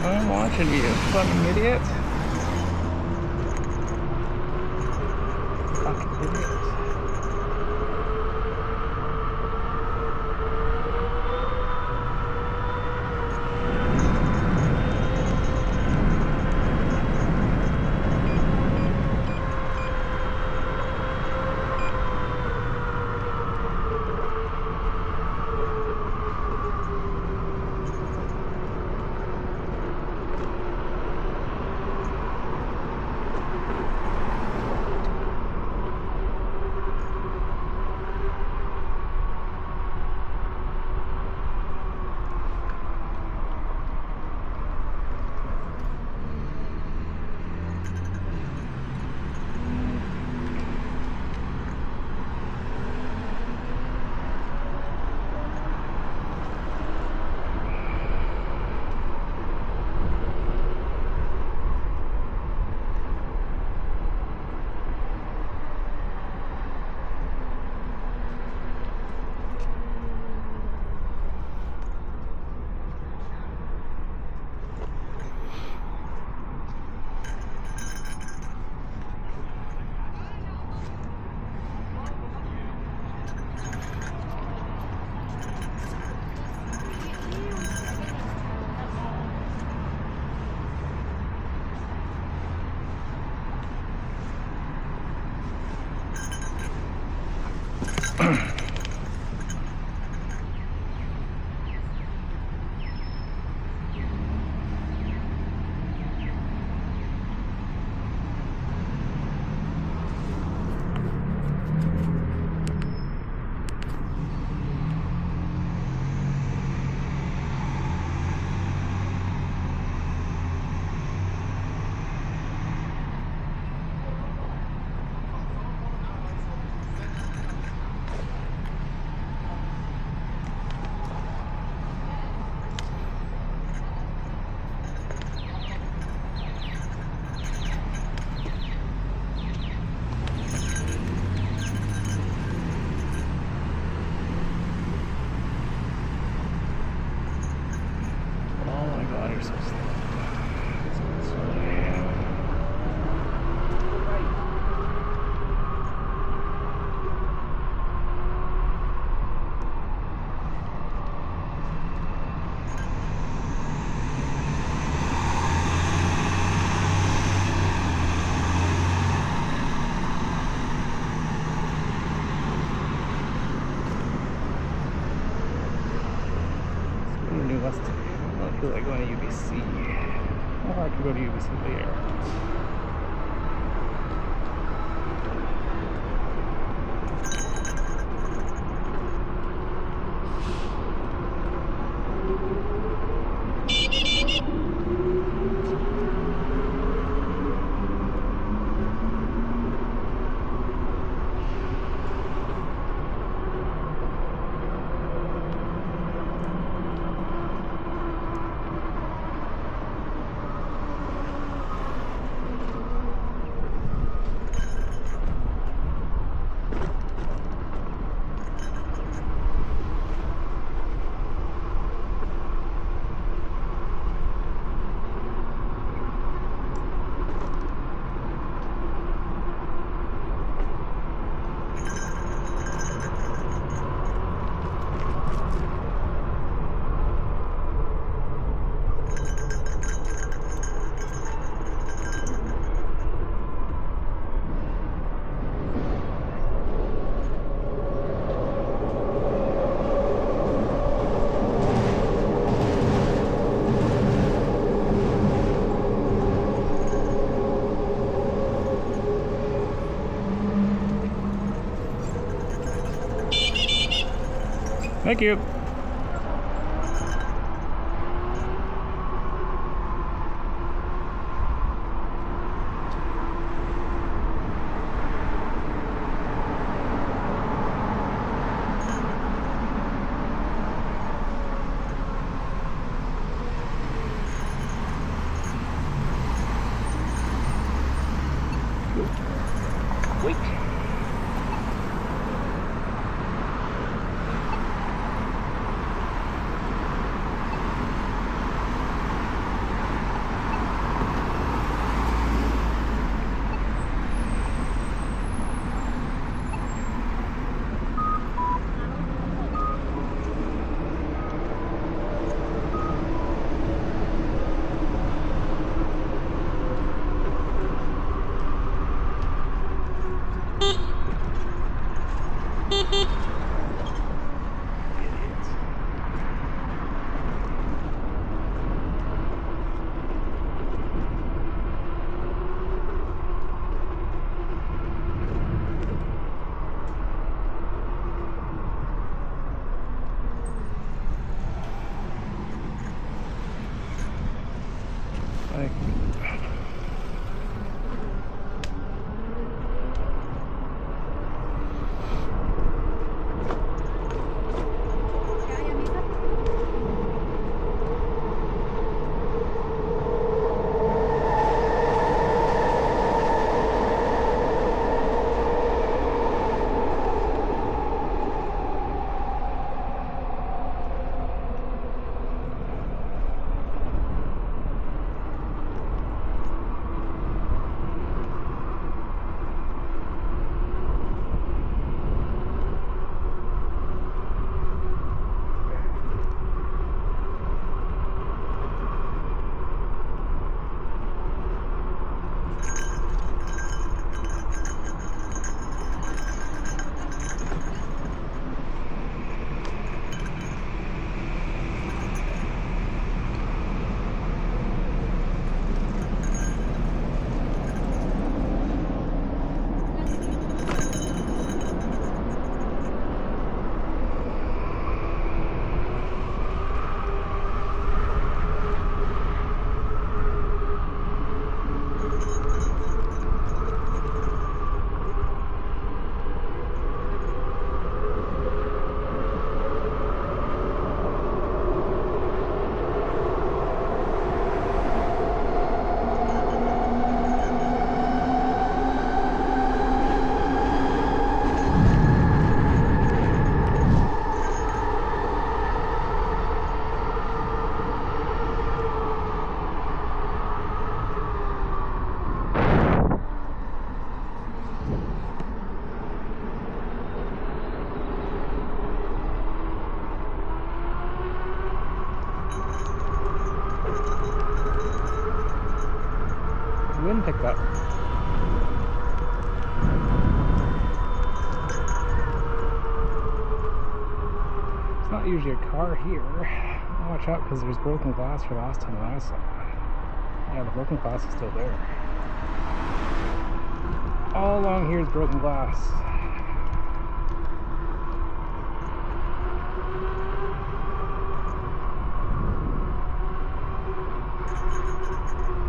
I'm watching you, fucking idiot. Fucking idiot. I feel like going to UBC. Oh, I could go to UBC later. Thank you. Wait. Like, wind picked up. It's not usually a car here. Watch out because there's broken glass for last time I saw it. Yeah, the broken glass is still there. All along here is broken glass.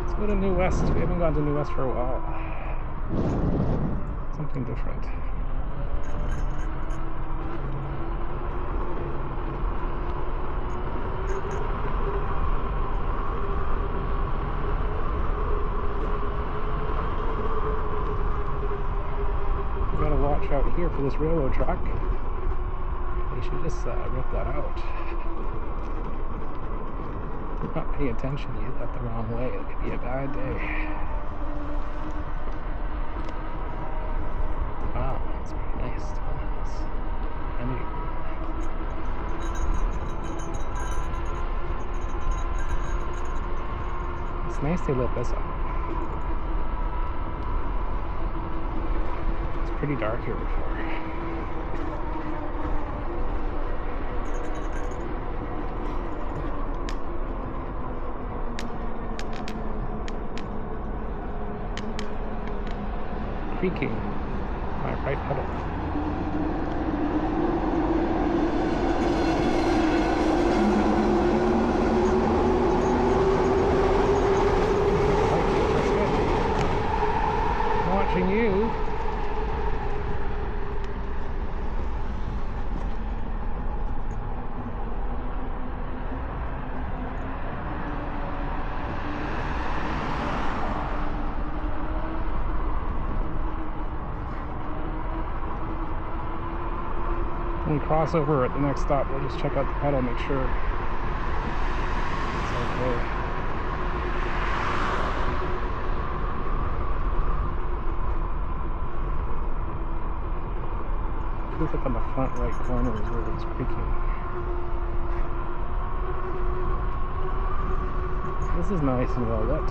Let's go to New West. We haven't gone to New West for a while. Something different. Watch out here for this railroad track. They should just rip that out. If you're not paying attention, you hit that the wrong way. It could be a bad day. Wow, that's pretty nice. It's nice they lit this up. Pretty dark here before. Creaking my right pedal. I'm watching you. When we cross over at the next stop, we'll just check out the pedal, make sure it's okay. It looks like on the front right corner is where it's creaking. This is nice and well lit.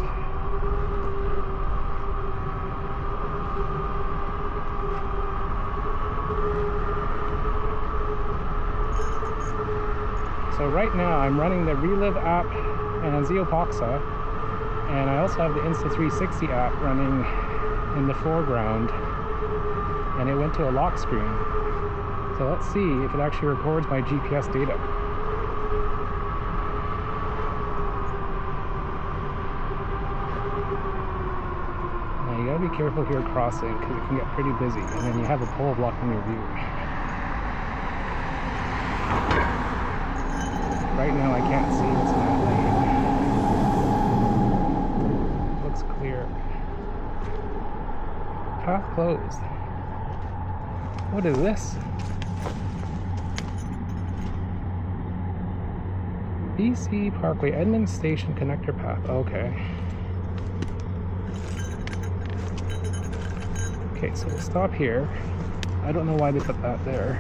So right now I'm running the Relive app and Zeopoxa, and I also have the Insta360 app running in the foreground, and it went to a lock screen. So let's see if it actually records my GPS data. gotta be careful here crossing because it can get pretty busy, and then you have a pole blocking your view. Right now I can't see what's in that lane. Looks clear. Path closed. What is this? BC Parkway, Edmund Station Connector Path. Okay. Okay, so we'll stop here. I don't know why they put that there.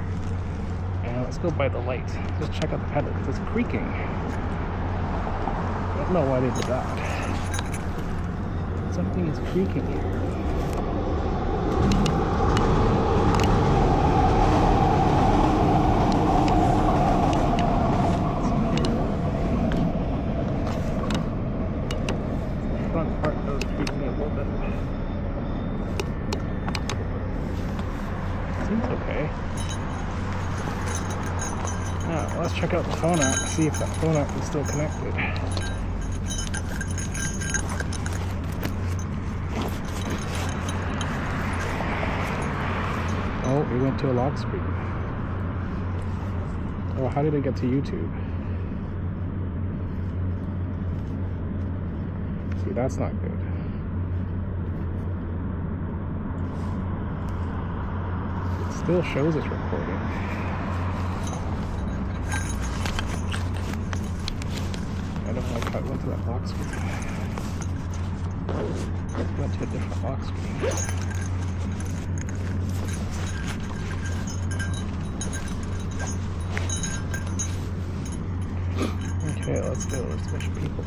And let's go by the light. Just check out the pedal because it's creaking. I don't know why they did that. Something is creaking here. Let's check out the phone app, see if that phone app is still connected. Oh, we went to a lock screen. Oh, how did it get to YouTube? See, that's not good. It still shows it's recording. I don't like how it went to that lock screen. It went to a different lock screen. Okay, let's go. There's a bunch of people.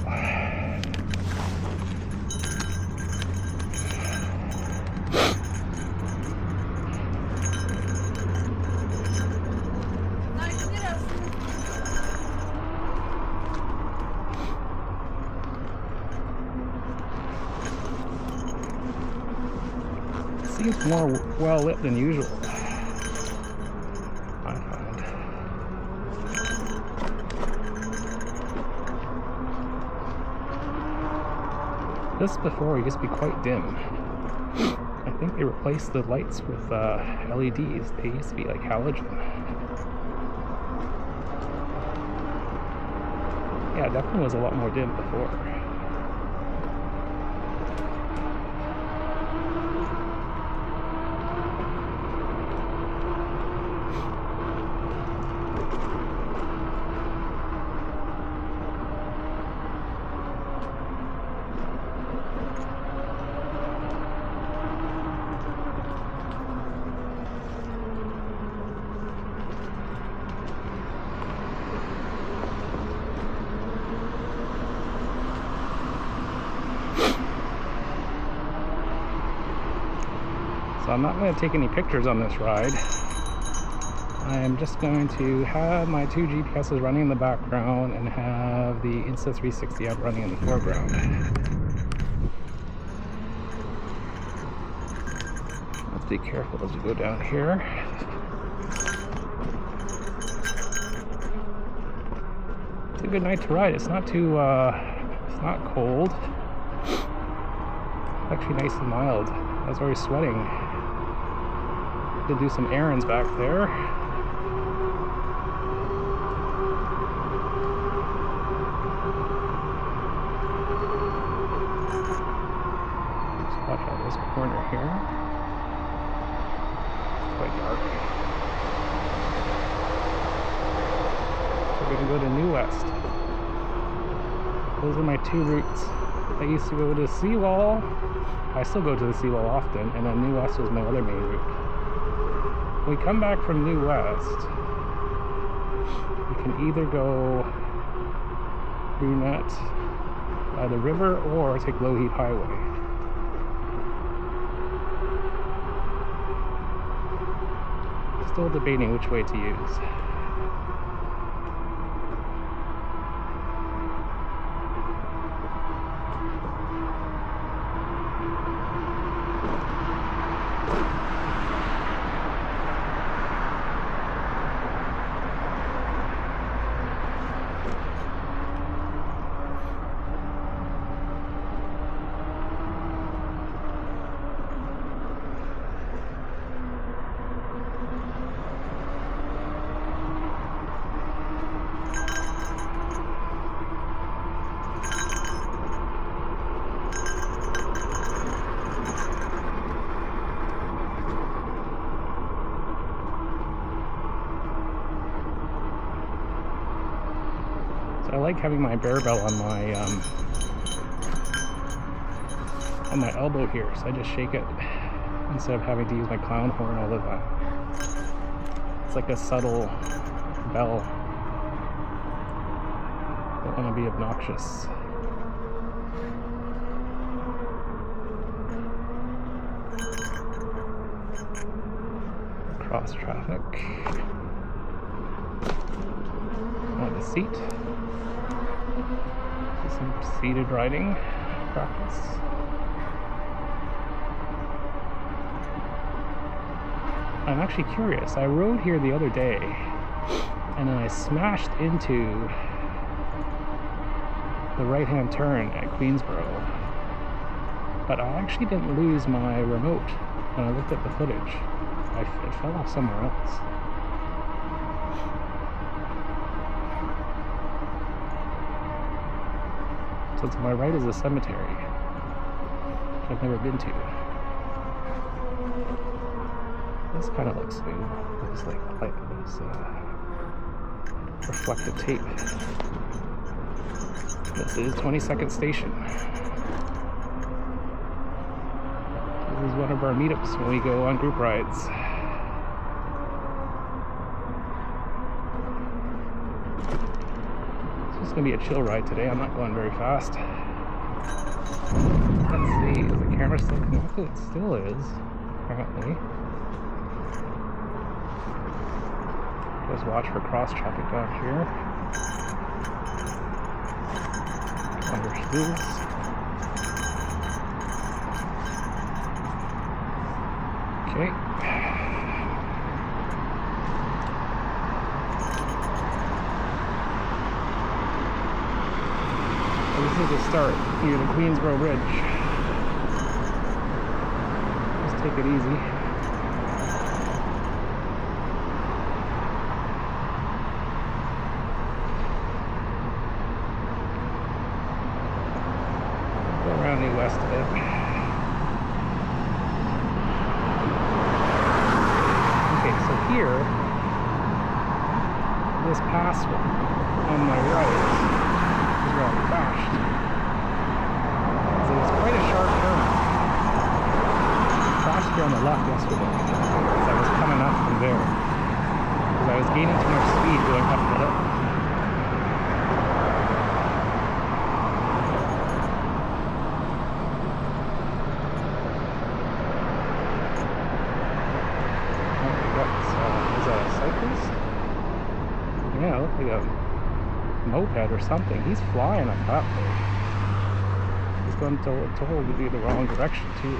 Seems more well lit than usual, I find. This before used to be quite dim. I think they replaced the lights with LEDs. They used to be like halogen. Yeah, it definitely was a lot more dim before. So I'm not going to take any pictures on this ride. I'm just going to have my two GPSs running in the background and have the Insta360 app running in the foreground. Let's be careful as we go down here. It's a good night to ride. It's not too, it's not cold. It's actually nice and mild. I was already sweating. To do some errands back there. Let's watch out this corner here. It's quite dark. So we can go to New West. Those are my two routes. I used to go to Seawall. I still go to the Seawall often, and then New West was my other main route. When we come back from New West, we can either go brunette by the river or take Lougheed Highway. Still debating which way to use. like having my barbell on my elbow here, so I just shake it instead of having to use my clown horn all the time. It's like a subtle bell. Don't want to be obnoxious. Cross traffic. On the seat. Some seated riding practice. I'm actually curious. I rode here the other day and then I smashed into the right-hand turn at Queensboro. But I actually didn't lose my remote when I looked at the footage. It fell off somewhere else. So to my right is a cemetery, which I've never been to. This kind of looks new. Looks like this reflective tape. This is 22nd Station. This is one of our meetups when we go on group rides. It's going to be a chill ride today. I'm not going very fast. Let's see, is the camera still connected? It still is, apparently. Just watch for cross traffic down here. Understood. Okay. This is the start near the Queensboro Bridge. Just take it easy. Go around the west a bit. Okay, so here, this pass on my right is where I crashed. So it's quite a sharp turn. I crashed here on the left yesterday as I was coming up from there. Because I was gaining too much speed going up the hill. Is that a cyclist? Yeah, it looks like a moped or something. He's flying up that way. He's going totally the wrong direction too.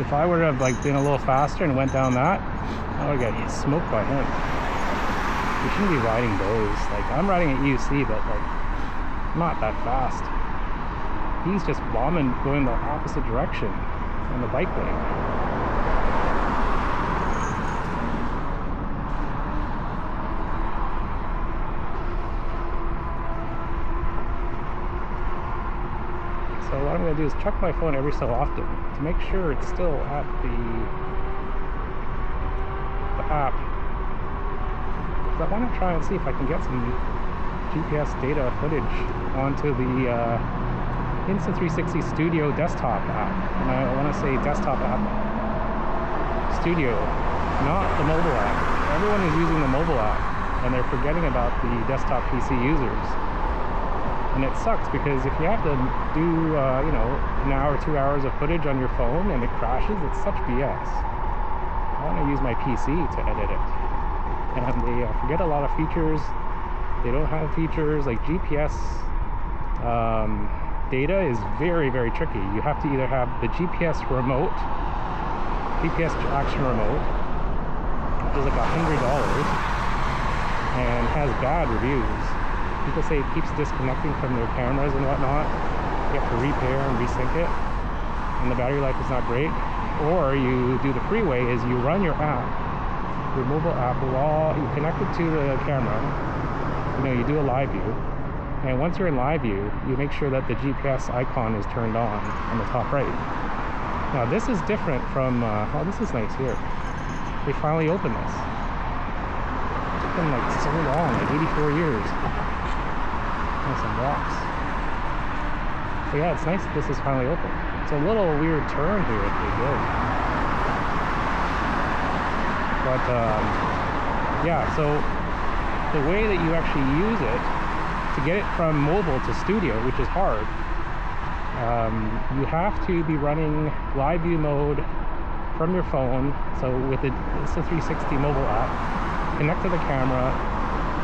If I would have been a little faster and went down that, I would get smoked by him. You shouldn't be riding those. I'm riding at UC, but not that fast. He's just bombing, going the opposite direction on the bike lane. So what I'm going to do is check my phone every so often to make sure it's still at the app. Because I want to try and see if I can get some GPS data footage onto the Insta360 Studio desktop app. And I want to say desktop app Studio, not the mobile app. Everyone is using the mobile app and they're forgetting about the desktop PC users. And it sucks because if you have to do, an hour, 2 hours of footage on your phone and it crashes, it's such BS. I want to use my PC to edit it. And they forget a lot of features. They don't have features like GPS. Data is very, very tricky. You have to either have the GPS remote, GPS traction remote, which is like $100 and has bad reviews. People say it keeps disconnecting from their cameras and whatnot. You have to repair and resync it, and the battery life is not great. Or you do the freeway, is you run your app, your mobile app, while you connect it to the camera. You do a live view, and once you're in live view, you make sure that the GPS icon is turned on the top right. Now this is different from, oh, this is nice here. They finally opened this. open like so long, like 84 years. And some rocks. But yeah, it's nice that this is finally open. It's a little weird turn here that they did. But yeah, so the way that you actually use it to get it from mobile to studio, which is hard, you have to be running live view mode from your phone. So with the Insta360 mobile app, connect to the camera,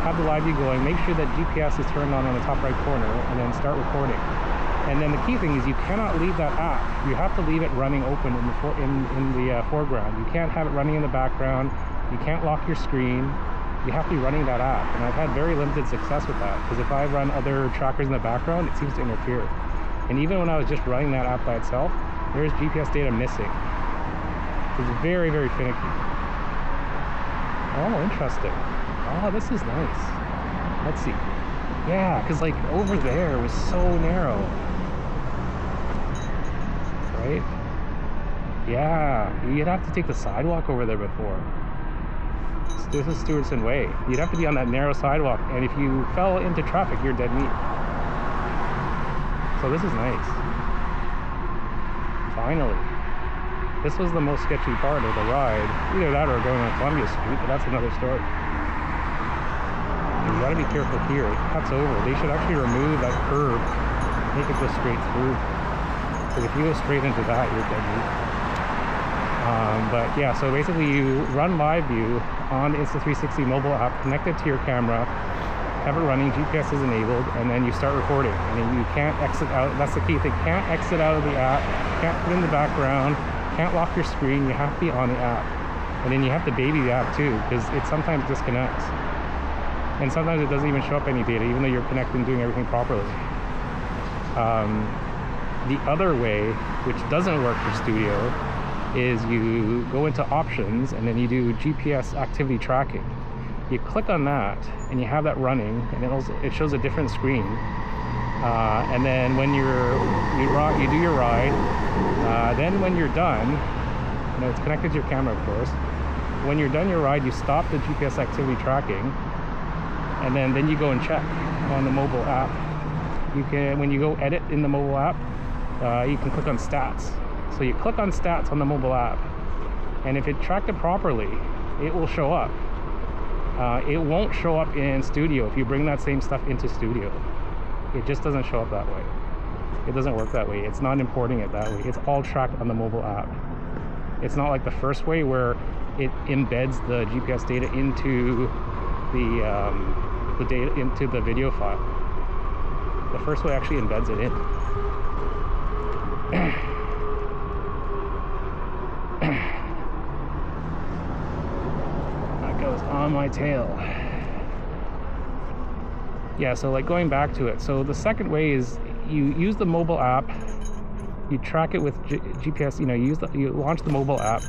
have the live view going, make sure that GPS is turned on the top right corner, and then start recording. And then the key thing is you cannot leave that app. You have to leave it running open in the foreground. You can't have it running in the background. You can't lock your screen. You have to be running that app. And I've had very limited success with that, because if I run other trackers in the background, it seems to interfere. And even when I was just running that app by itself, there's GPS data missing. It's very, very finicky. Oh, interesting. Oh, this is nice. Let's see. Yeah, because like over there was so narrow. Right? Yeah, you'd have to take the sidewalk over there before. This is Stewardson Way. You'd have to be on that narrow sidewalk, and if you fell into traffic, you're dead meat. So this is nice. Finally. This was the most sketchy part of the ride. Either that or going on Columbia Street, but that's another story. You gotta be careful here. It cuts over. They should actually remove that curb, make it go straight through. Because if you go straight into that, you're dead meat. But yeah, so basically you run live view on the Insta360 mobile app, connect it to your camera, have it running, GPS is enabled, and then you start recording. And then you can't exit out. That's the key thing. Can't exit out of the app, can't put in the background, can't lock your screen. You have to be on the app. And then you have to baby the app too, because it sometimes disconnects. And sometimes it doesn't even show up any data, even though you're connected and doing everything properly. The other way, which doesn't work for Studio, is you go into options and then you do GPS activity tracking. You click on that and you have that running, and it shows a different screen. And then when you do your ride, then when you're done, it's connected to your camera, of course. When you're done your ride, you stop the GPS activity tracking, and then you go and check on the mobile app. You can, when you go edit in the mobile app, you can click on stats. So you click on stats on the mobile app, and if it tracked it properly, it will show up. It won't show up in Studio if you bring that same stuff into Studio. It just doesn't show up that way. It doesn't work that way. It's not importing it that way. It's all tracked on the mobile app. It's not like the first way where it embeds the GPS data into the video file. The first way actually embeds it in. That goes on my tail. Yeah, so like going back to it. So the second way is you use the mobile app, you track it with GPS, you launch the mobile app,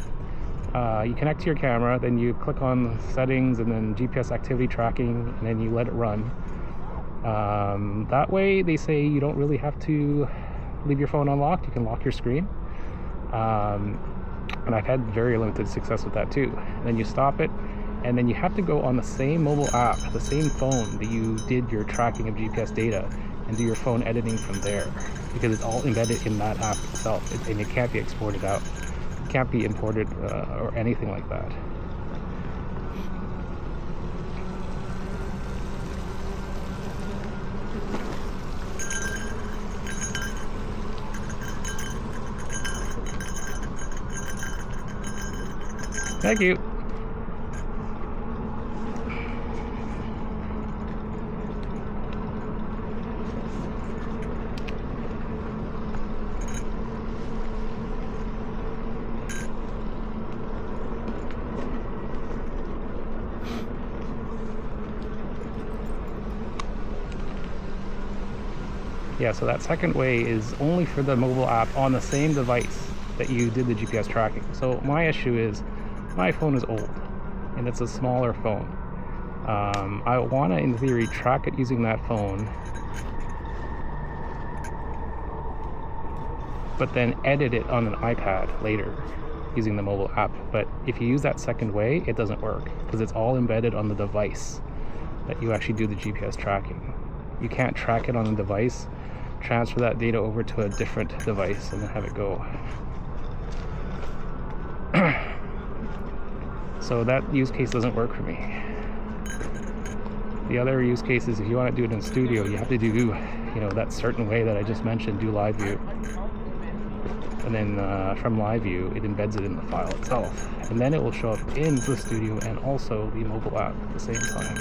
you connect to your camera, then you click on settings and then GPS activity tracking, and then you let it run. That way they say you don't really have to leave your phone unlocked. You can lock your screen. And I've had very limited success with that too. And then you stop it, and then you have to go on the same mobile app, the same phone that you did your tracking of GPS data, and do your phone editing from there, because it's all embedded in that app itself, and it can't be exported out. It can't be imported or anything like that. Thank you. Yeah, so that second way is only for the mobile app on the same device that you did the GPS tracking. So my issue is my phone is old and it's a smaller phone. I want to, in theory, track it using that phone, but then edit it on an iPad later. using the mobile app. But if you use that second way, it doesn't work because it's all embedded on the device that you actually do the GPS tracking. You can't track it on the device, transfer that data over to a different device and then have it go. So that use case doesn't work for me. The other use case is if you want to do it in studio, you have to do, you know, that certain way that I just mentioned, do live view. And then from live view, it embeds it in the file itself. And then it will show up in the studio and also the mobile app at the same time.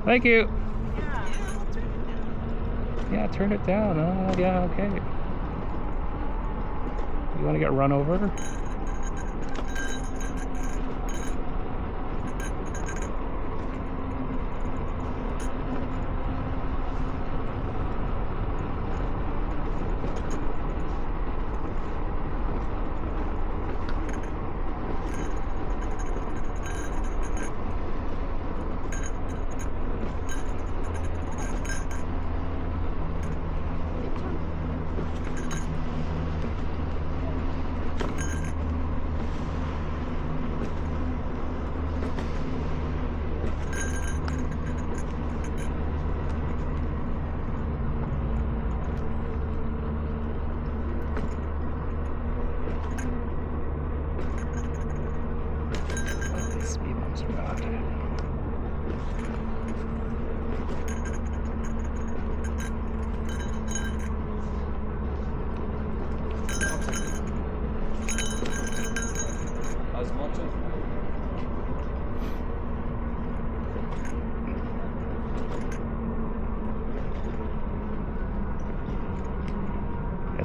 Thank you. Yeah, turn it down. Oh, yeah, okay. You want to get run over?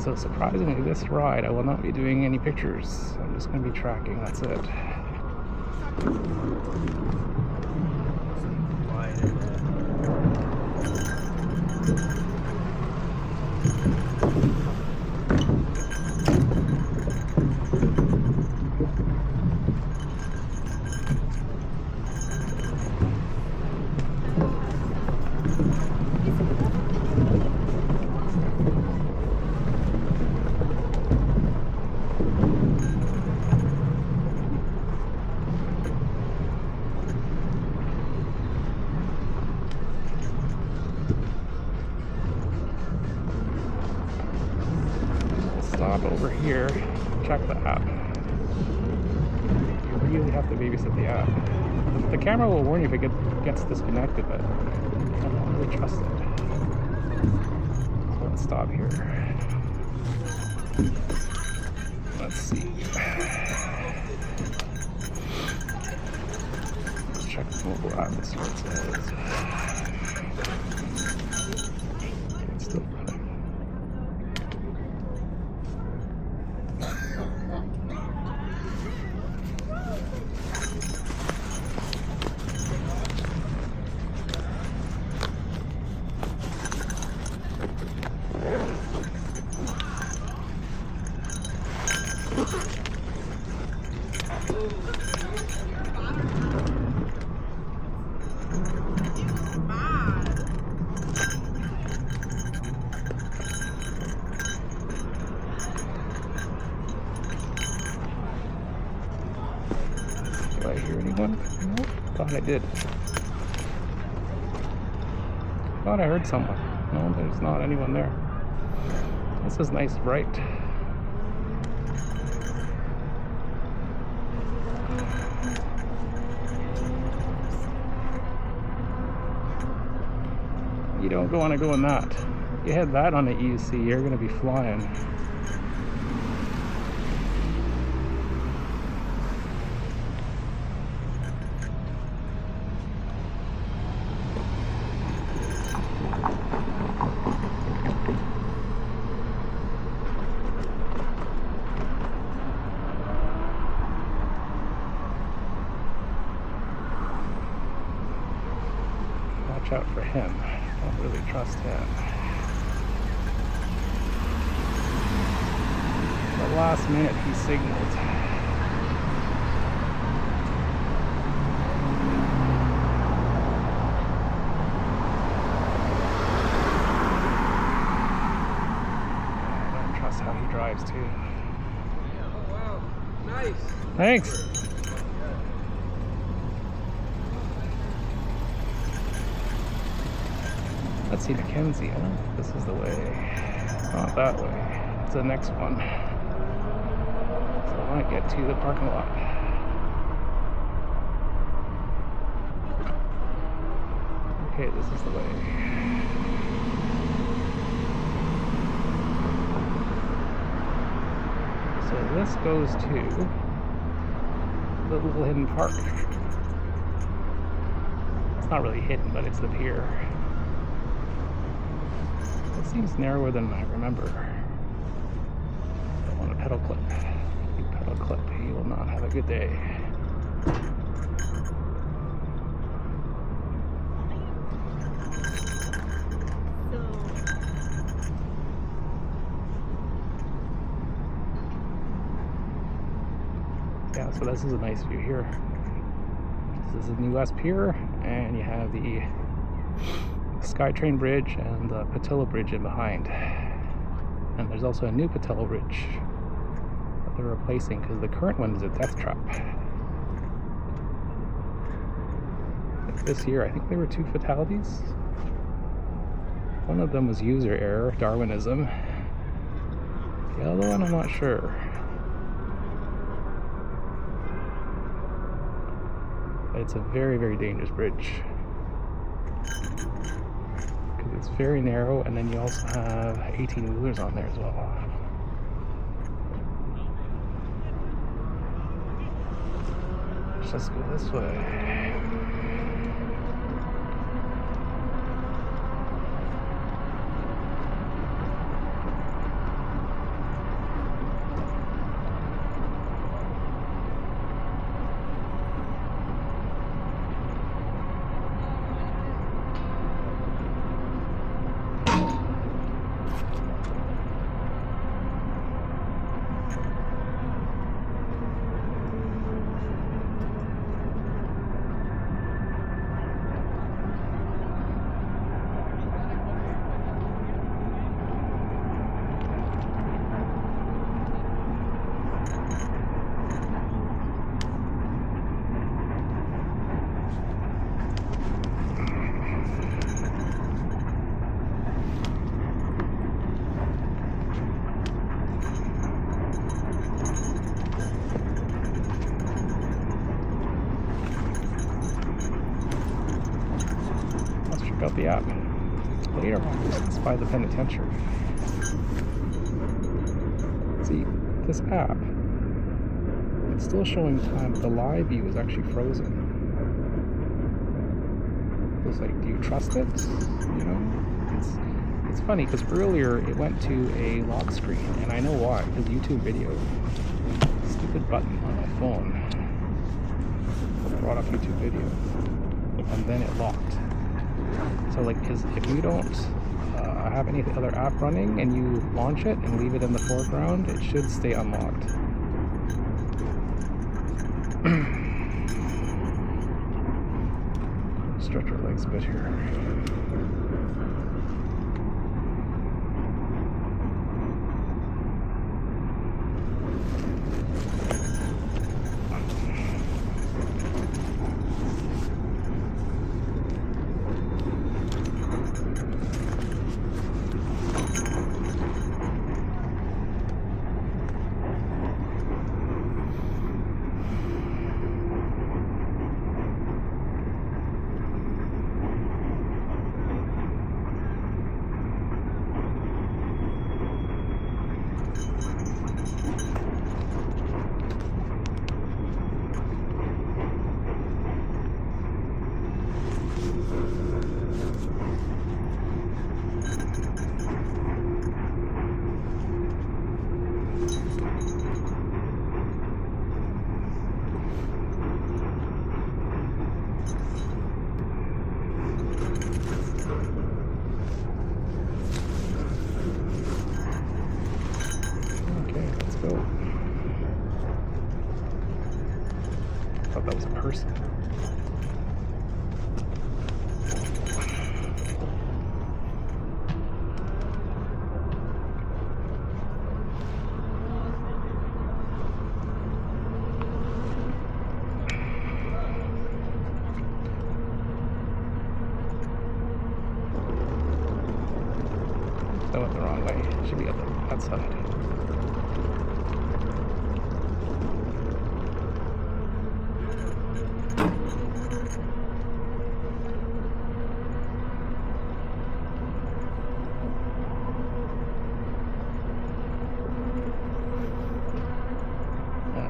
So surprisingly, this ride I will not be doing any pictures. I'm just going to be tracking, that's it. Stop over here, check the app. You really have to babysit the app. The camera will warn you if it gets disconnected, but I don't really trust it. So let's stop here. Let's see. Let's check the mobile app and see what it says. It's still running. Do I hear anyone? Nope. Thought I did. Thought I heard someone. No, there's not anyone there. This is nice, bright. You don't want to go in that. You had that on the EUC, you're going to be flying. Watch out for him. Don't really trust him. At the last minute he signaled. drives too. Oh wow, nice. Thanks. Let's see Mackenzie. I don't think this is the way. It's not that way. It's the next one. So I might get to the parking lot. Okay, this is the way. So this goes to the little hidden park. It's not really hidden, but it's the pier. It seems narrower than I remember. Don't want a pedal clip. If you pedal clip, you will not have a good day. Yeah, so this is a nice view here. This is the New West Pier, and you have the SkyTrain Bridge and the Patillo Bridge in behind. And there's also a new Patillo Bridge that they're replacing because the current one is a death trap. This year, I think there were 2 fatalities. One of them was user error, Darwinism. The other one, I'm not sure. But it's a very, very dangerous bridge. Because it's very narrow, and then you also have 18-wheelers on there as well. Let's just go this way. Out the app later on. It's by the penitentiary. See, this app, it's still showing time, but the live view is actually frozen. It's like, do you trust it? You know, it's funny because earlier it went to a lock screen, and I know why. Because YouTube video, stupid button on my phone brought up YouTube video, and then it locked. So like, if you don't have any other app running and you launch it and leave it in the foreground, it should stay unlocked. Stretch our legs a bit here. Thought that was a person. That went the wrong way. Should be up that side.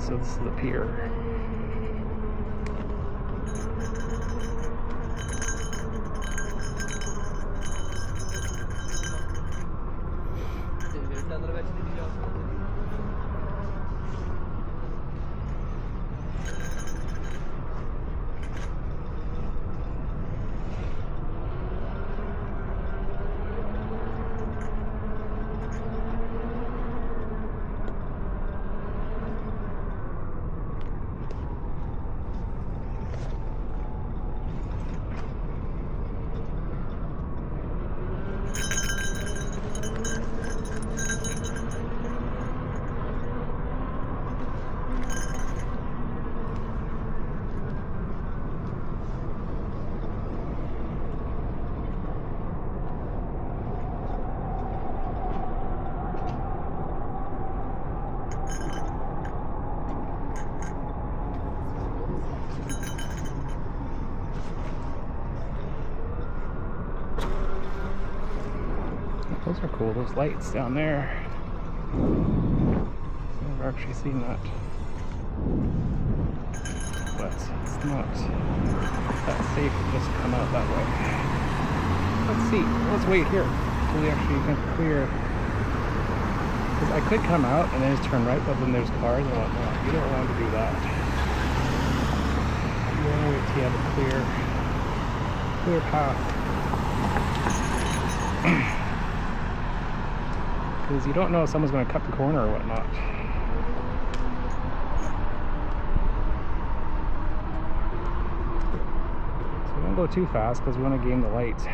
So this is the pier. Those are cool, those lights down there. I've never actually seen that. But it's not that safe to just come out that way. Let's see, let's wait here until we actually get clear. Because I could come out and then just turn right, but then there's cars and whatnot. You don't want to do that. You want to wait till you have a clear path. Because you don't know if someone's going to cut the corner or whatnot. So don't go too fast because we want to gain the light. I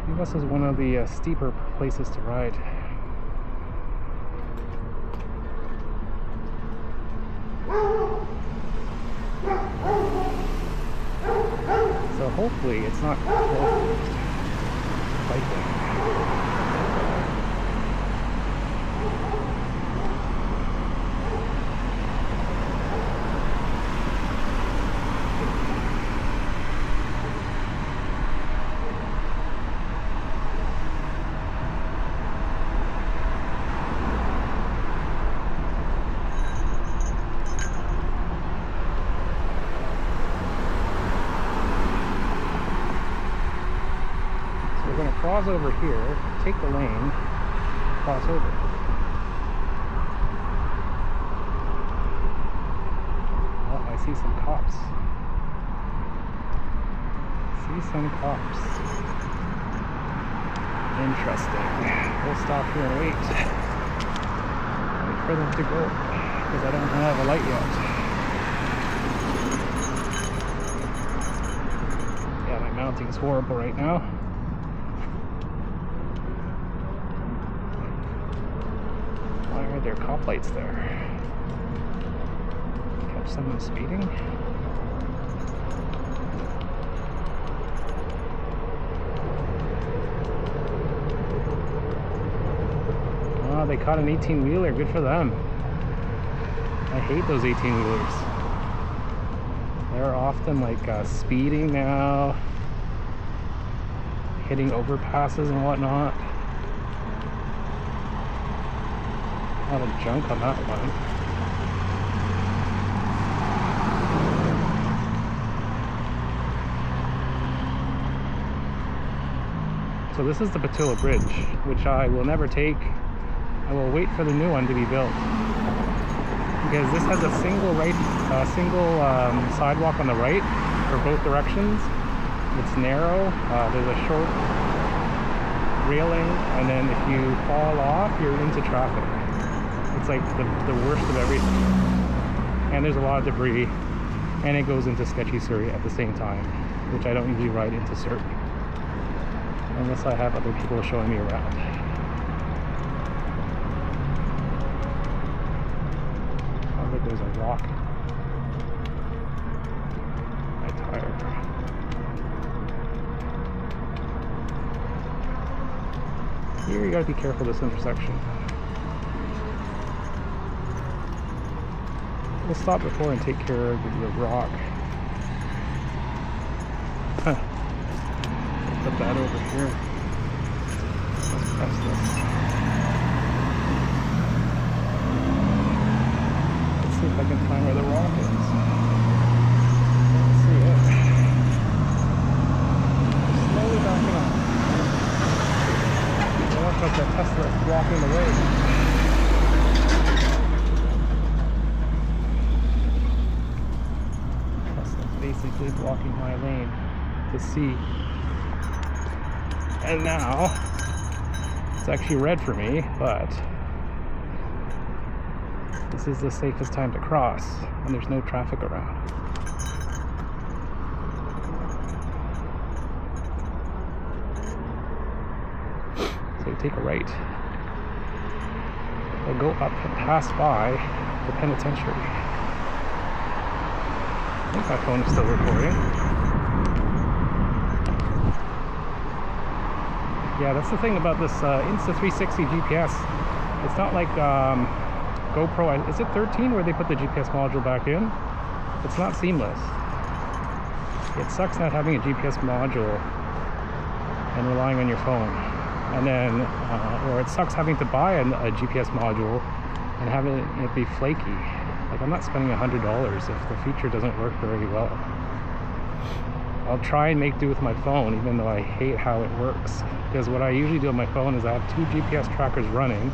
think this is one of the steeper places to ride. So hopefully it's not closed. Biking. Cross over here, take the lane, cross over. Oh, I see some cops. See some cops. Interesting. We'll stop here and wait. Wait for them to go, because I don't have a light yet. Yeah, my mounting is horrible right now. There are cop lights there. Catch someone speeding. Oh, they caught an 18-wheeler. Good for them. I hate those 18-wheelers. They're often like speeding now, hitting overpasses and whatnot. A lot of junk on that one. So this is the Patilla Bridge, which I will never take. I will wait for the new one to be built. Because this has a single sidewalk on the right for both directions. It's narrow, there's a short railing, and then if you fall off, you're into traffic. It's like the worst of everything. And there's a lot of debris, and it goes into sketchy Surrey at the same time, which I don't usually ride into Surrey unless I have other people showing me around. Oh, look, there's a rock. My tire. here you gotta be careful this intersection. We'll stop before and take care of the rock. Huh. Put that over here. Let's press this. Let's see if I can find where the rock is. Let's see it. Slowly backing up. I don't want that Tesla blocking the way. Tesla's basically blocking my lane to see. And now it's actually red for me, but this is the safest time to cross when there's no traffic around. So you take a right. We'll go up and pass by the penitentiary. I think my phone is still recording. Yeah, that's the thing about this Insta360 GPS. It's not like GoPro. Is it 13 where they put the GPS module back in? It's not seamless. It sucks not having a GPS module and relying on your phone. And then, or it sucks having to buy a GPS module and having it be flaky. Like, I'm not spending $100 if the feature doesn't work very well. I'll try and make do with my phone, even though I hate how it works. Because what I usually do on my phone is I have 2 GPS trackers running,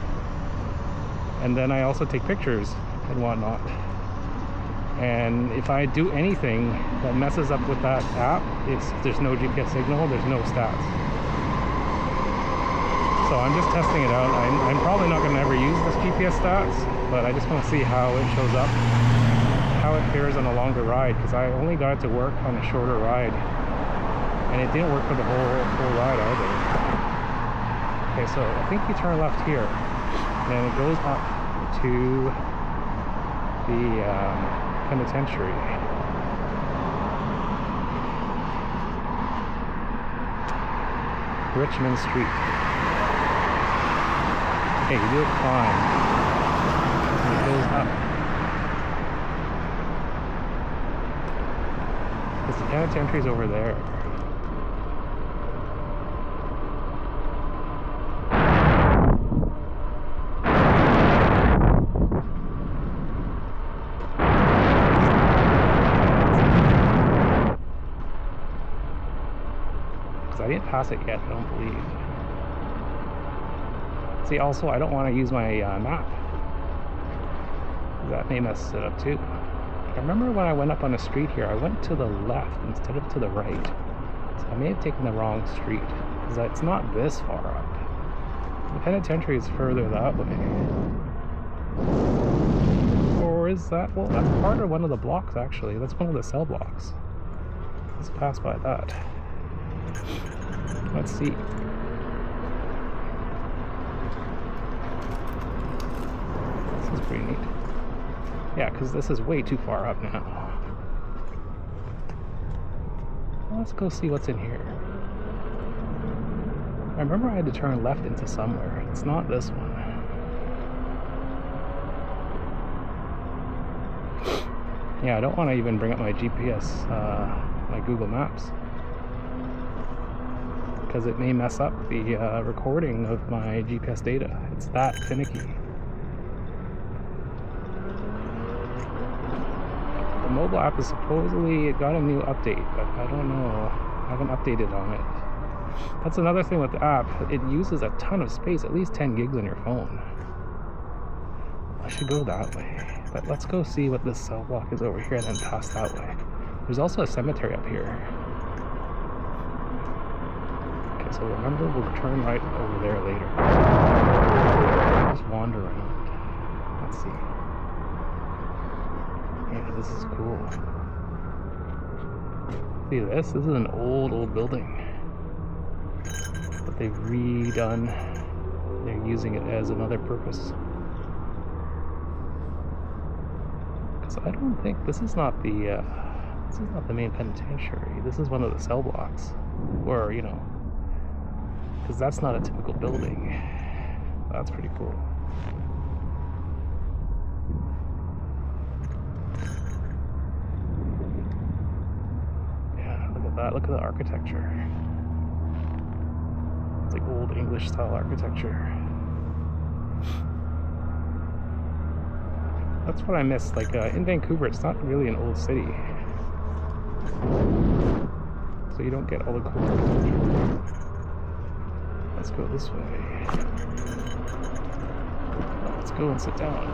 and then I also take pictures and whatnot. And if I do anything that messes up with that app, there's no GPS signal, there's no stats. So I'm just testing it out. I'm probably not going to ever use this GPS stats, but I just want to see how it shows up, how it fares on a longer ride, because I only got it to work on a shorter ride, and it didn't work for the whole ride either. Okay, so I think you turn left here, and it goes up to the penitentiary. Richmond Street. Okay, you do a climb, and it goes up. Because the penitentiary's over there. Because I didn't pass it yet, I don't believe. See, also, I don't want to use my map. That may mess it up too. I remember when I went up on the street here, I went to the left instead of to the right. So I may have taken the wrong street, because it's not this far up. The penitentiary is further that way. Or is that, well, that's part of one of the blocks actually. That's one of the cell blocks. Let's pass by that. Let's see. This is pretty neat. Yeah, because this is way too far up now. Let's go see what's in here. I remember I had to turn left into somewhere. It's not this one. Yeah, I don't want to even bring up my GPS, my Google Maps, because it may mess up the recording of my GPS data. It's that finicky. The mobile app is supposedly, it got a new update, but I don't know. I haven't updated on it. That's another thing with the app. It uses a ton of space, at least 10 gigs on your phone. I should go that way. But let's go see what this cell block is over here and then pass that way. There's also a cemetery up here. Okay, so remember, we'll turn right over there later. Just wander around. Let's see. Yeah, this is cool. See this? This is an old building. But they've redone. They're using it as another purpose. Because I don't think this is not the main penitentiary. This is one of the cell blocks, or because that's not a typical building. That's pretty cool. Yeah, look at that. Look at the architecture. It's like old English style architecture. That's what I miss. Like in Vancouver, it's not really an old city, so you don't get all the cool architecture. Let's go this way. Let's go and sit down.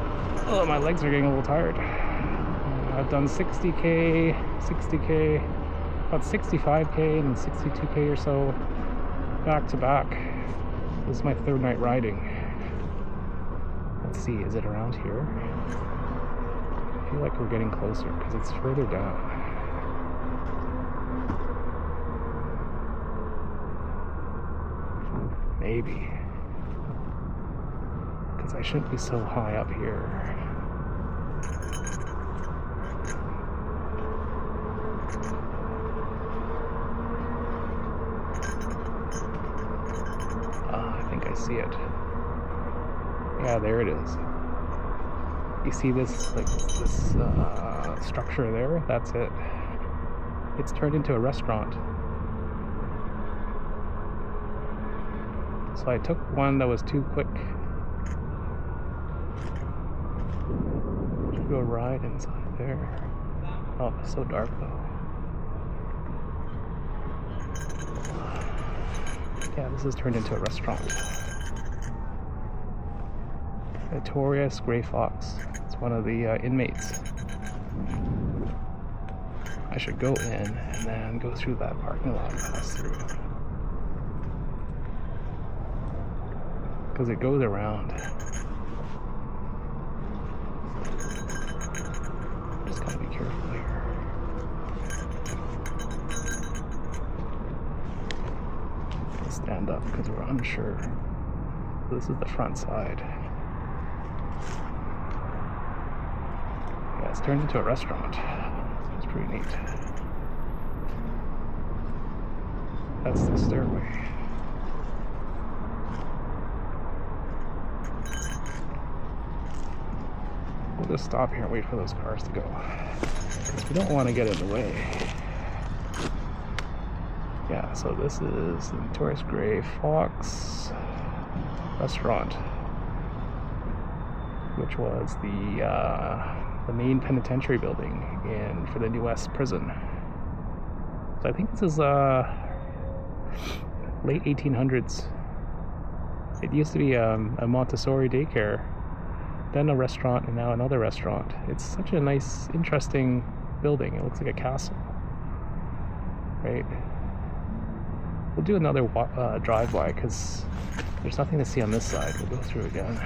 Oh, my legs are getting a little tired. I've done 60K, 60K, about 65K and 62K or so back to back. This is my third night riding. Let's see, is it around here? I feel like we're getting closer because it's further down. Maybe. Because I shouldn't be so high up here. I think I see it. Yeah, there it is. You see this, like this structure there? That's it. It's turned into a restaurant. So I took one that was too quick. Should go ride inside there. Oh, it's so dark though. Yeah, this has turned into a restaurant. Notorious Gray Fox. It's one of the inmates. I should go in and then go through that parking lot and pass through. Because it goes around. Just gotta be careful here. Let's stand up because we're unsure. So this is the front side. Yeah, it's turned into a restaurant. It's pretty neat. That's the stairway. We'll just stop here and wait for those cars to go, because we don't want to get in the way. Yeah, so this is the Notorious Gray Fox restaurant, which was the main penitentiary building for the New West prison. So I think this is late 1800s. It used to be a Montessori daycare, then a restaurant, and now another restaurant. It's such a nice, interesting building. It looks like a castle, right? We'll do another drive-by because there's nothing to see on this side. We'll go through again.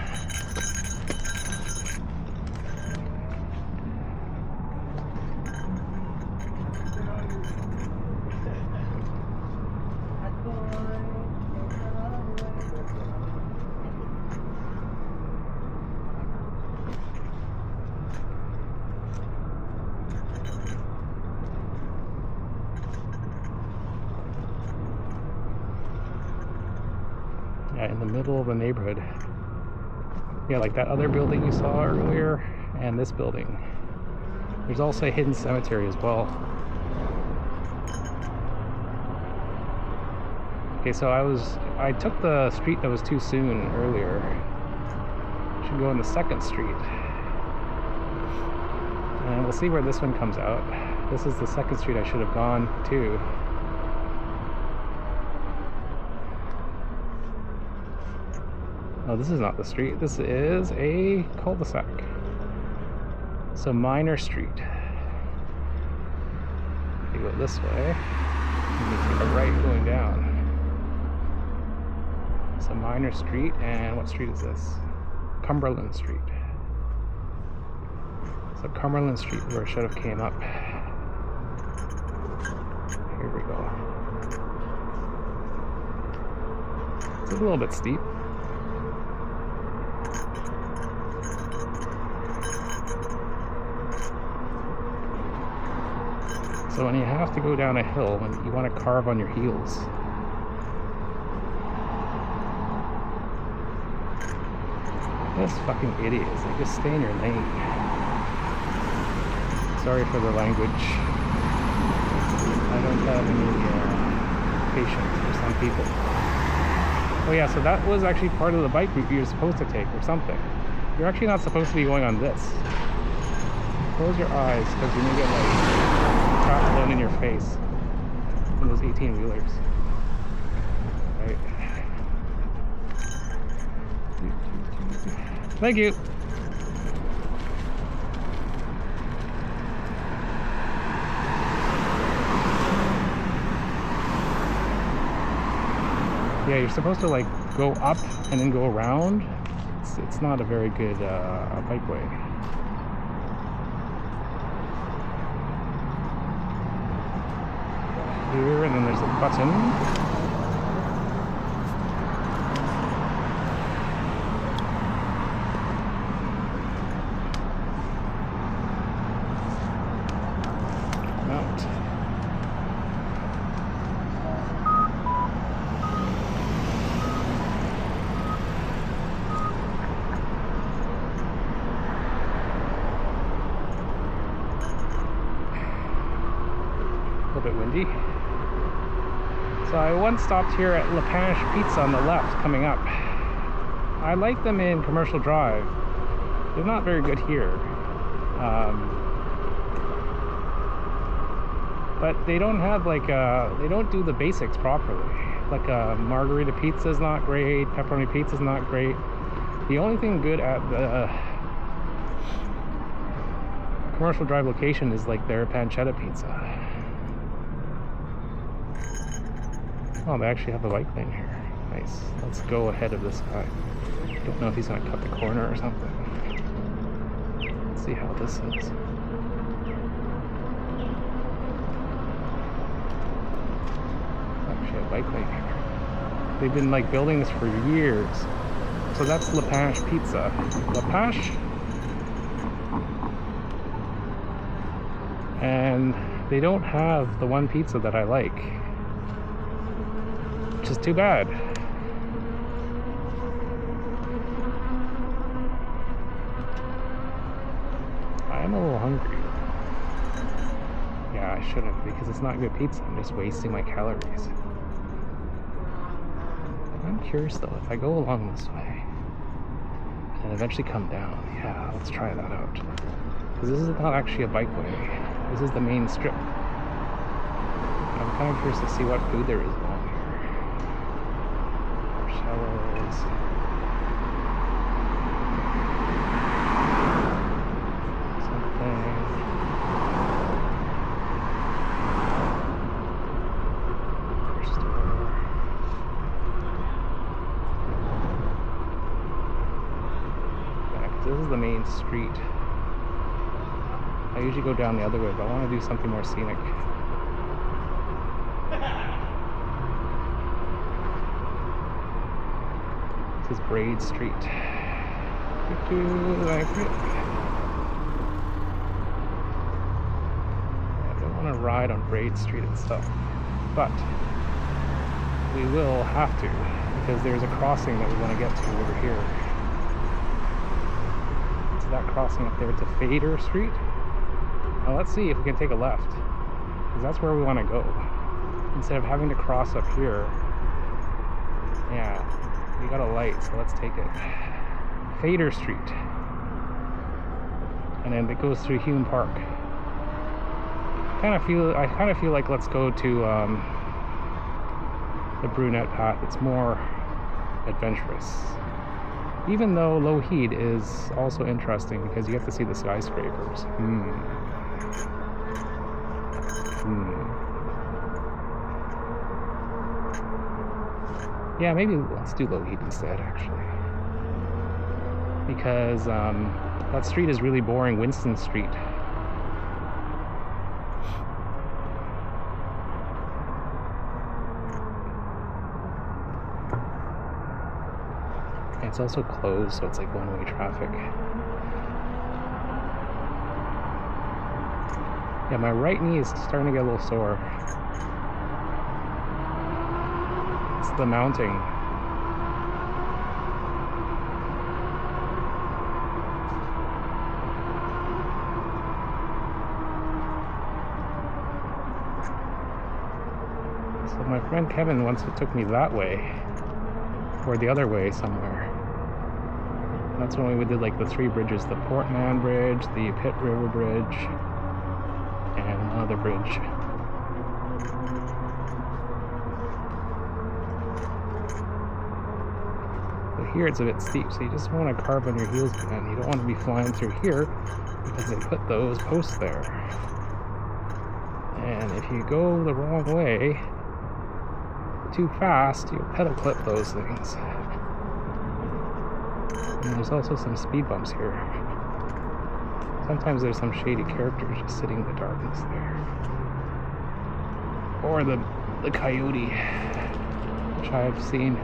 In the middle of the neighborhood. Yeah, like that other building you saw earlier, and this building. There's also a hidden cemetery as well. Okay, so I took the street that was too soon earlier. Should go on the second street. And we'll see where this one comes out. This is the second street I should have gone to. Oh, this is not the street. This is a cul-de-sac. So Minor Street. You go this way, and you take a right going down. So Minor Street, and what street is this? Cumberland Street. So Cumberland Street, where it should have came up. Here we go. It's a little bit steep. So when you have to go down a hill, when you want to carve on your heels. Those fucking idiots, like just stay in your lane. Sorry for the language. I don't have any patience for some people. Oh yeah, so that was actually part of the bike route you're supposed to take or something. You're actually not supposed to be going on this. Close your eyes because you're gonna get like crap blown in your face from those 18-wheelers. Right. Thank you. Yeah, you're supposed to like go up and then go around. It's not a very good bikeway. Here, and then there's a button. Mount. A little bit windy. So I once stopped here at La Panche Pizza on the left coming up. I like them in Commercial Drive. They're not very good here. But they don't have like they don't do the basics properly. Like a margarita pizza is not great, pepperoni pizza is not great. The only thing good at the Commercial Drive location is like their pancetta pizza. Oh, they actually have a bike lane here. Nice. Let's go ahead of this guy. Don't know if he's gonna cut the corner or something. Let's see how this is. Actually a bike lane here. They've been like building this for years. So that's La Panche Pizza. La Panche. And they don't have the one pizza that I like. Which is too bad. I am a little hungry. Yeah, I shouldn't because it's not good pizza. I'm just wasting my calories. I'm curious though, if I go along this way and eventually come down, yeah, let's try that out. Because this is not actually a bikeway. This is the main strip. I'm kind of curious to see what food there is along here. Marshmallows. Something. Store. Yeah, 'cause this is the main street. I usually go down the other way, but I want to do something more scenic. This is Braid Street. I don't want to ride on Braid Street itself, but we will have to because there's a crossing that we want to get to over here. So that crossing up there to Fader Street. Now let's see if we can take a left, because that's where we want to go. Instead of having to cross up here. Yeah, we got a light, so let's take it. Fader Street. And then it goes through Hume Park. I kind of feel like let's go to the Brunette Path. It's more adventurous. Even though Lougheed is also interesting because you have to see the skyscrapers. Yeah, maybe let's do Lougheed instead, actually. Because that street is really boring, Winston Street. And it's also closed, so it's like one-way traffic. Yeah, my right knee is starting to get a little sore. It's the mounting. So my friend Kevin once took me that way, or the other way somewhere. That's when we did like the 3 bridges, the Portman Bridge, the Pitt River Bridge, and another bridge. But here it's a bit steep, so you just want to carve on your heels, man. You don't want to be flying through here because they put those posts there. And if you go the wrong way too fast, you'll pedal clip those things. And there's also some speed bumps here. Sometimes there's some shady characters just sitting in the darkness there. Or the coyote, which I've seen.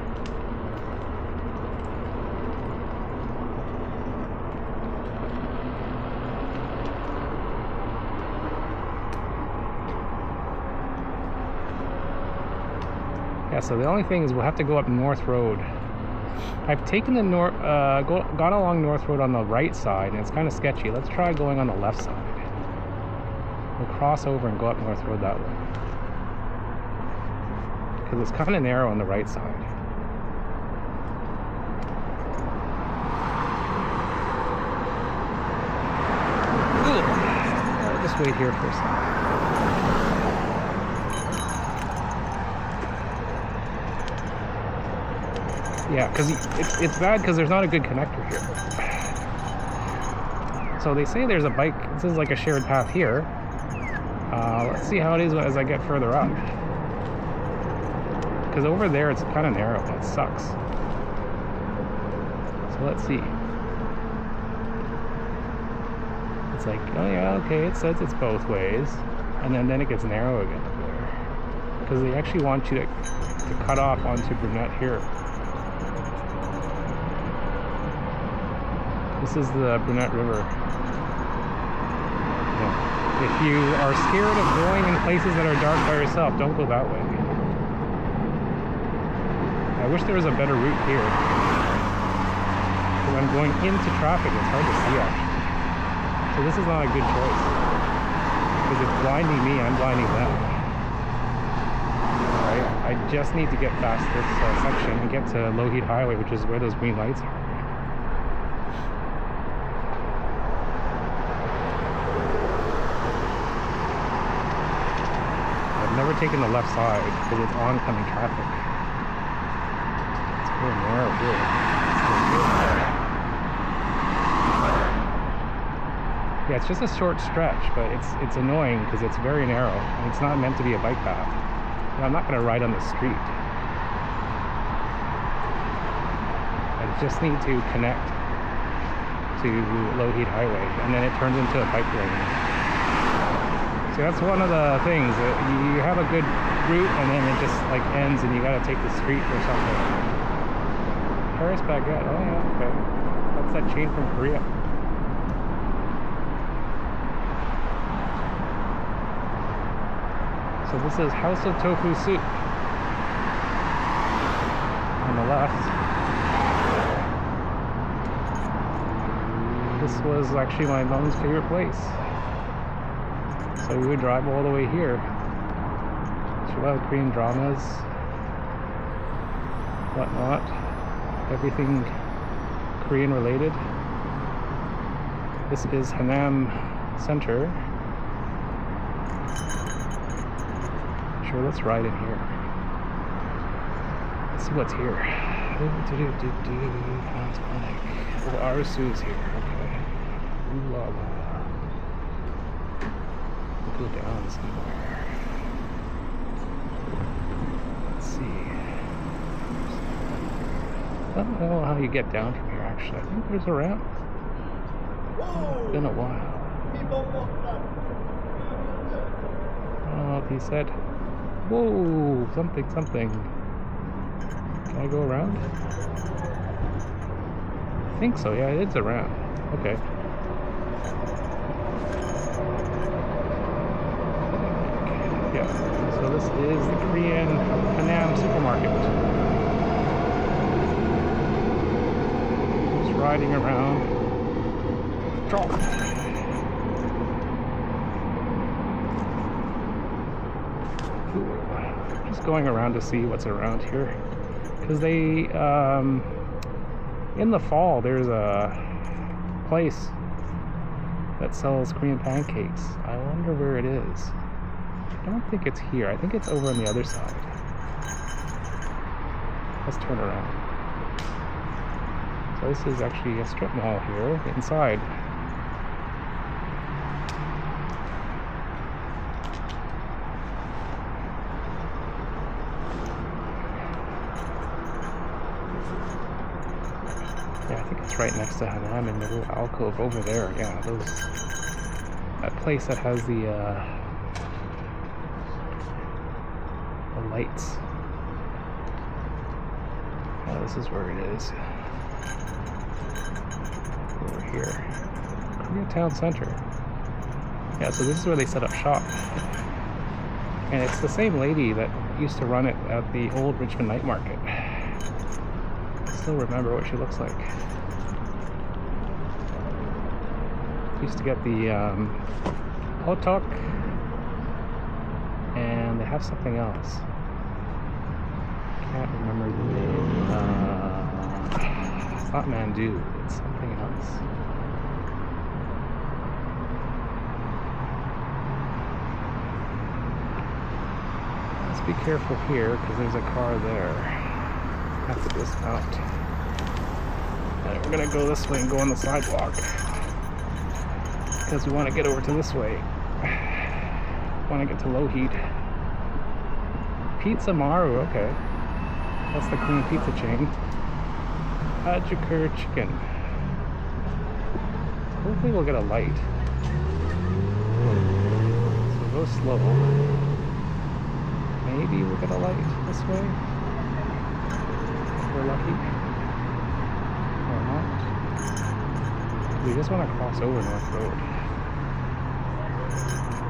Yeah, so the only thing is we'll have to go up North Road. I've taken the gone along North Road on the right side, and it's kind of sketchy. Let's try going on the left side. We'll cross over and go up North Road that way. Because it's kind of narrow on the right side. I'll just wait here for a second. Yeah, because it's bad because there's not a good connector here. So they say there's a bike, this is like a shared path here. Let's see how it is as I get further up. Because over there it's kind of narrow and it sucks. So let's see. It's like, oh yeah, okay, it says it's both ways. And then it gets narrow again up there. Because they actually want you to cut off onto Brunette here. This is the Brunette River. Yeah. If you are scared of going in places that are dark by yourself, don't go that way. I wish there was a better route here. Because I'm going into traffic, it's hard to see actually. So this is not a good choice. Because it's blinding me, I'm blinding them. Alright, I just need to get past this section and get to Lougheed Highway, which is where those green lights are. Never taken the left side because it's oncoming traffic. It's very narrow here. Yeah, it's just a short stretch, but it's annoying because it's very narrow and it's not meant to be a bike path. And I'm not going to ride on the street. I just need to connect to Lougheed Highway, and then it turns into a bike lane. So that's one of the things, that you have a good route and then it just like ends and you gotta take the street or something. Paris baguette, oh yeah, okay. That's that chain from Korea. So this is House of Tofu Soup on the left. This was actually my mom's favorite place. So we would drive all the way here. She loved Korean dramas, whatnot, everything Korean related. This is Hanam Center. Sure, let's ride in here. Let's see what's here. Sounds like, oh, Arsu's here, okay. Ooh la la. Go down somewhere. Let's see. I don't know how you get down from here actually. I think there's a ramp. It's been a while. Oh, he said, whoa, something. Can I go around? I think so, yeah, it's a ramp. Okay. Yeah, so this is the Korean Hanam supermarket. Just riding around. Just going around to see what's around here. Because they, in the fall, there's a place that sells Korean pancakes. I wonder where it is. I don't think it's here. I think it's over on the other side. Let's turn around. So this is actually a strip mall here inside. Yeah, I think it's right next to Hanam in the little alcove over there. Yeah, that place that has the lights. Oh, this is where it is. Over here. Koreatown Center. Yeah, so this is where they set up shop. And it's the same lady that used to run it at the old Richmond Night Market. I still remember what she looks like. Used to get the hotok, and they have something else. Can't remember the name. It's not mandu, it's something else. Let's be careful here because there's a car there. Have to dismount. And we're gonna go this way and go on the sidewalk because we want to get over to this way. Want to get to Lougheed. Pizza Maru, okay. That's the Korean pizza chain. Hajukur chicken. Hopefully we'll get a light. So go slow. Maybe we'll get a light this way. If we're lucky. Or not. We just want to cross over North Road.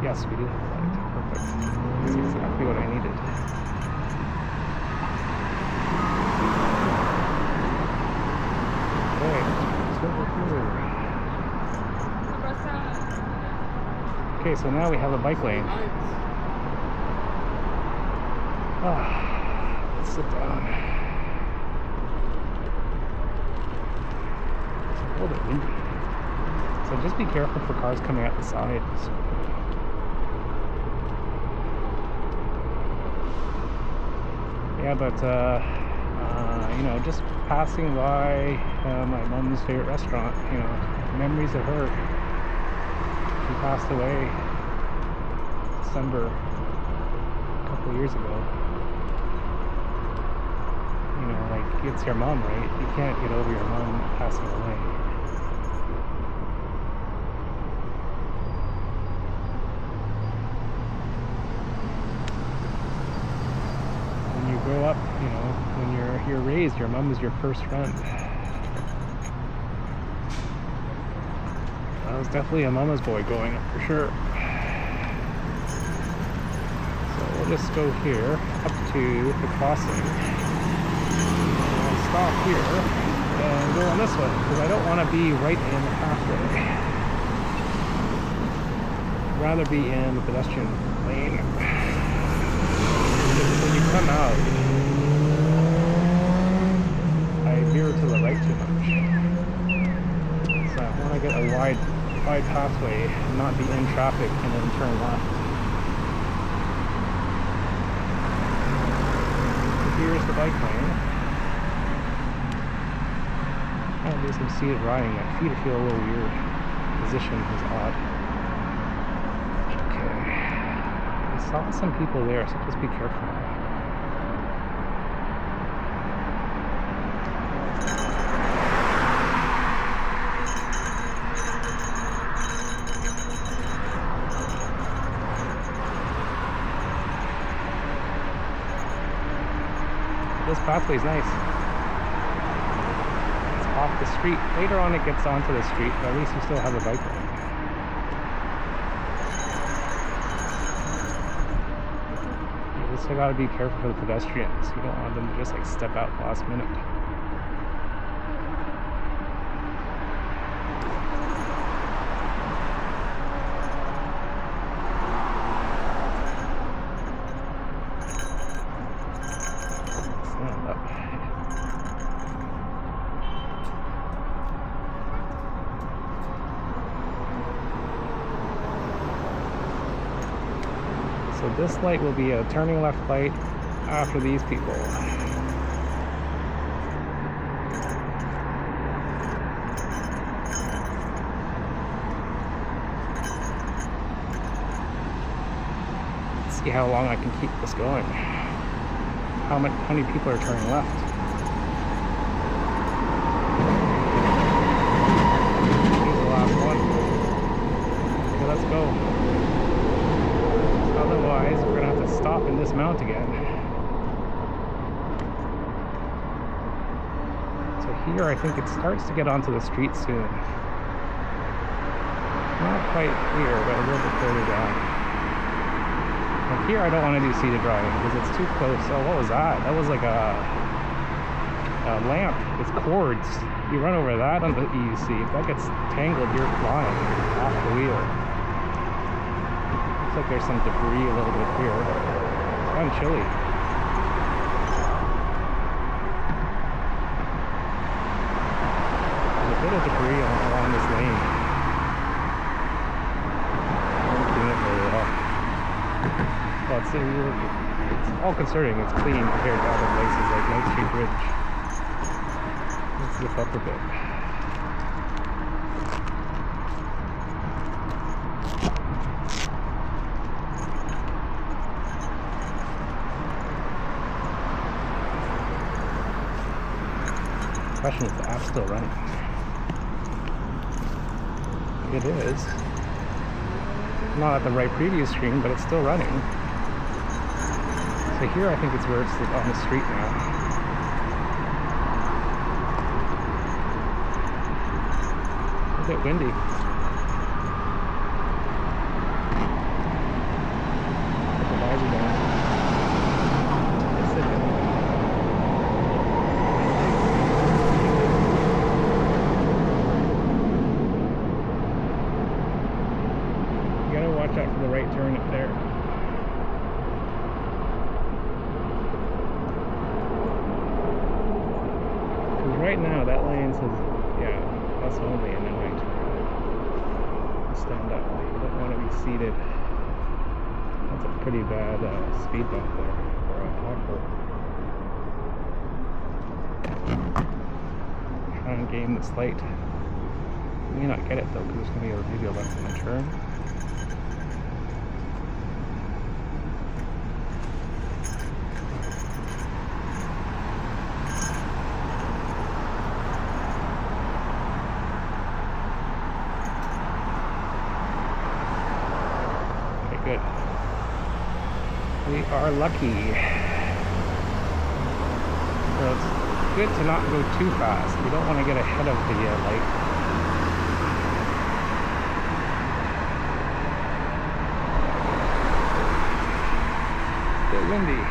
Yes, we do have a light. Perfect. That's exactly what I needed. Okay, so now we have a bike lane. Let's sit down. It's a little bit windy. So just be careful for cars coming out the sides. Yeah, but you know, just passing by my mom's favorite restaurant, you know, memories of her. She passed away December a couple years ago. You know, like, it's your mom, right? You can't get over your mom passing away. When you grow up, you know, when you're raised, your mom is your first friend. I was definitely a mama's boy growing up, for sure. So we'll just go here up to the crossing. I'll stop here and go on this way because I don't want to be right in the pathway. I'd rather be in the pedestrian lane. When you come out, I veer to the right too much. So I want to get a wide pathway and not be in traffic and then turn left. So here's the bike lane. I'll do some seated riding. My feet feel a little weird. Position is odd. Okay. I saw some people there, so just be careful. This pathway's nice. It's off the street. Later on it gets onto the street, but at least you still have a bike lane. You just gotta be careful for the pedestrians. You don't want them to just like step out last minute. So this light will be a turning left light after these people. Let's see how long I can keep this going. How many people are turning left? Here's the last one. Okay, let's go. Otherwise, we're gonna have to stop and dismount again. So here, I think it starts to get onto the street soon. Not quite here, but a little bit further down. And here, I don't want to do seated driving because it's too close. Oh, what was that? That was like a lamp with cords. You run over that on the EUC. If that gets tangled, you're flying off the wheel. Looks like there's some debris a little bit here. It's kind of chilly. There's a bit of debris along this lane. I haven't cleaned it very well. Well, it's all concerning. It's clean compared to other places like Knight Street Bridge. Let's zip up a bit. Question is, the app's still running. It is. Not at the right preview screen, but it's still running. So here I think it's where it's on the street now. It's a bit windy. Put the visor down. Sit down. You gotta watch out for the right turn up there. Right now, that lane says, yeah, bus only, and then right stand up. You don't want to be seated. That's a pretty bad speed bump there, or a pothole. Try and gain this light. You may not get it though, because there's going to be maybe a left-hand turn. Good. We are lucky. So it's good to not go too fast. You don't want to get ahead of the light. It's a bit windy.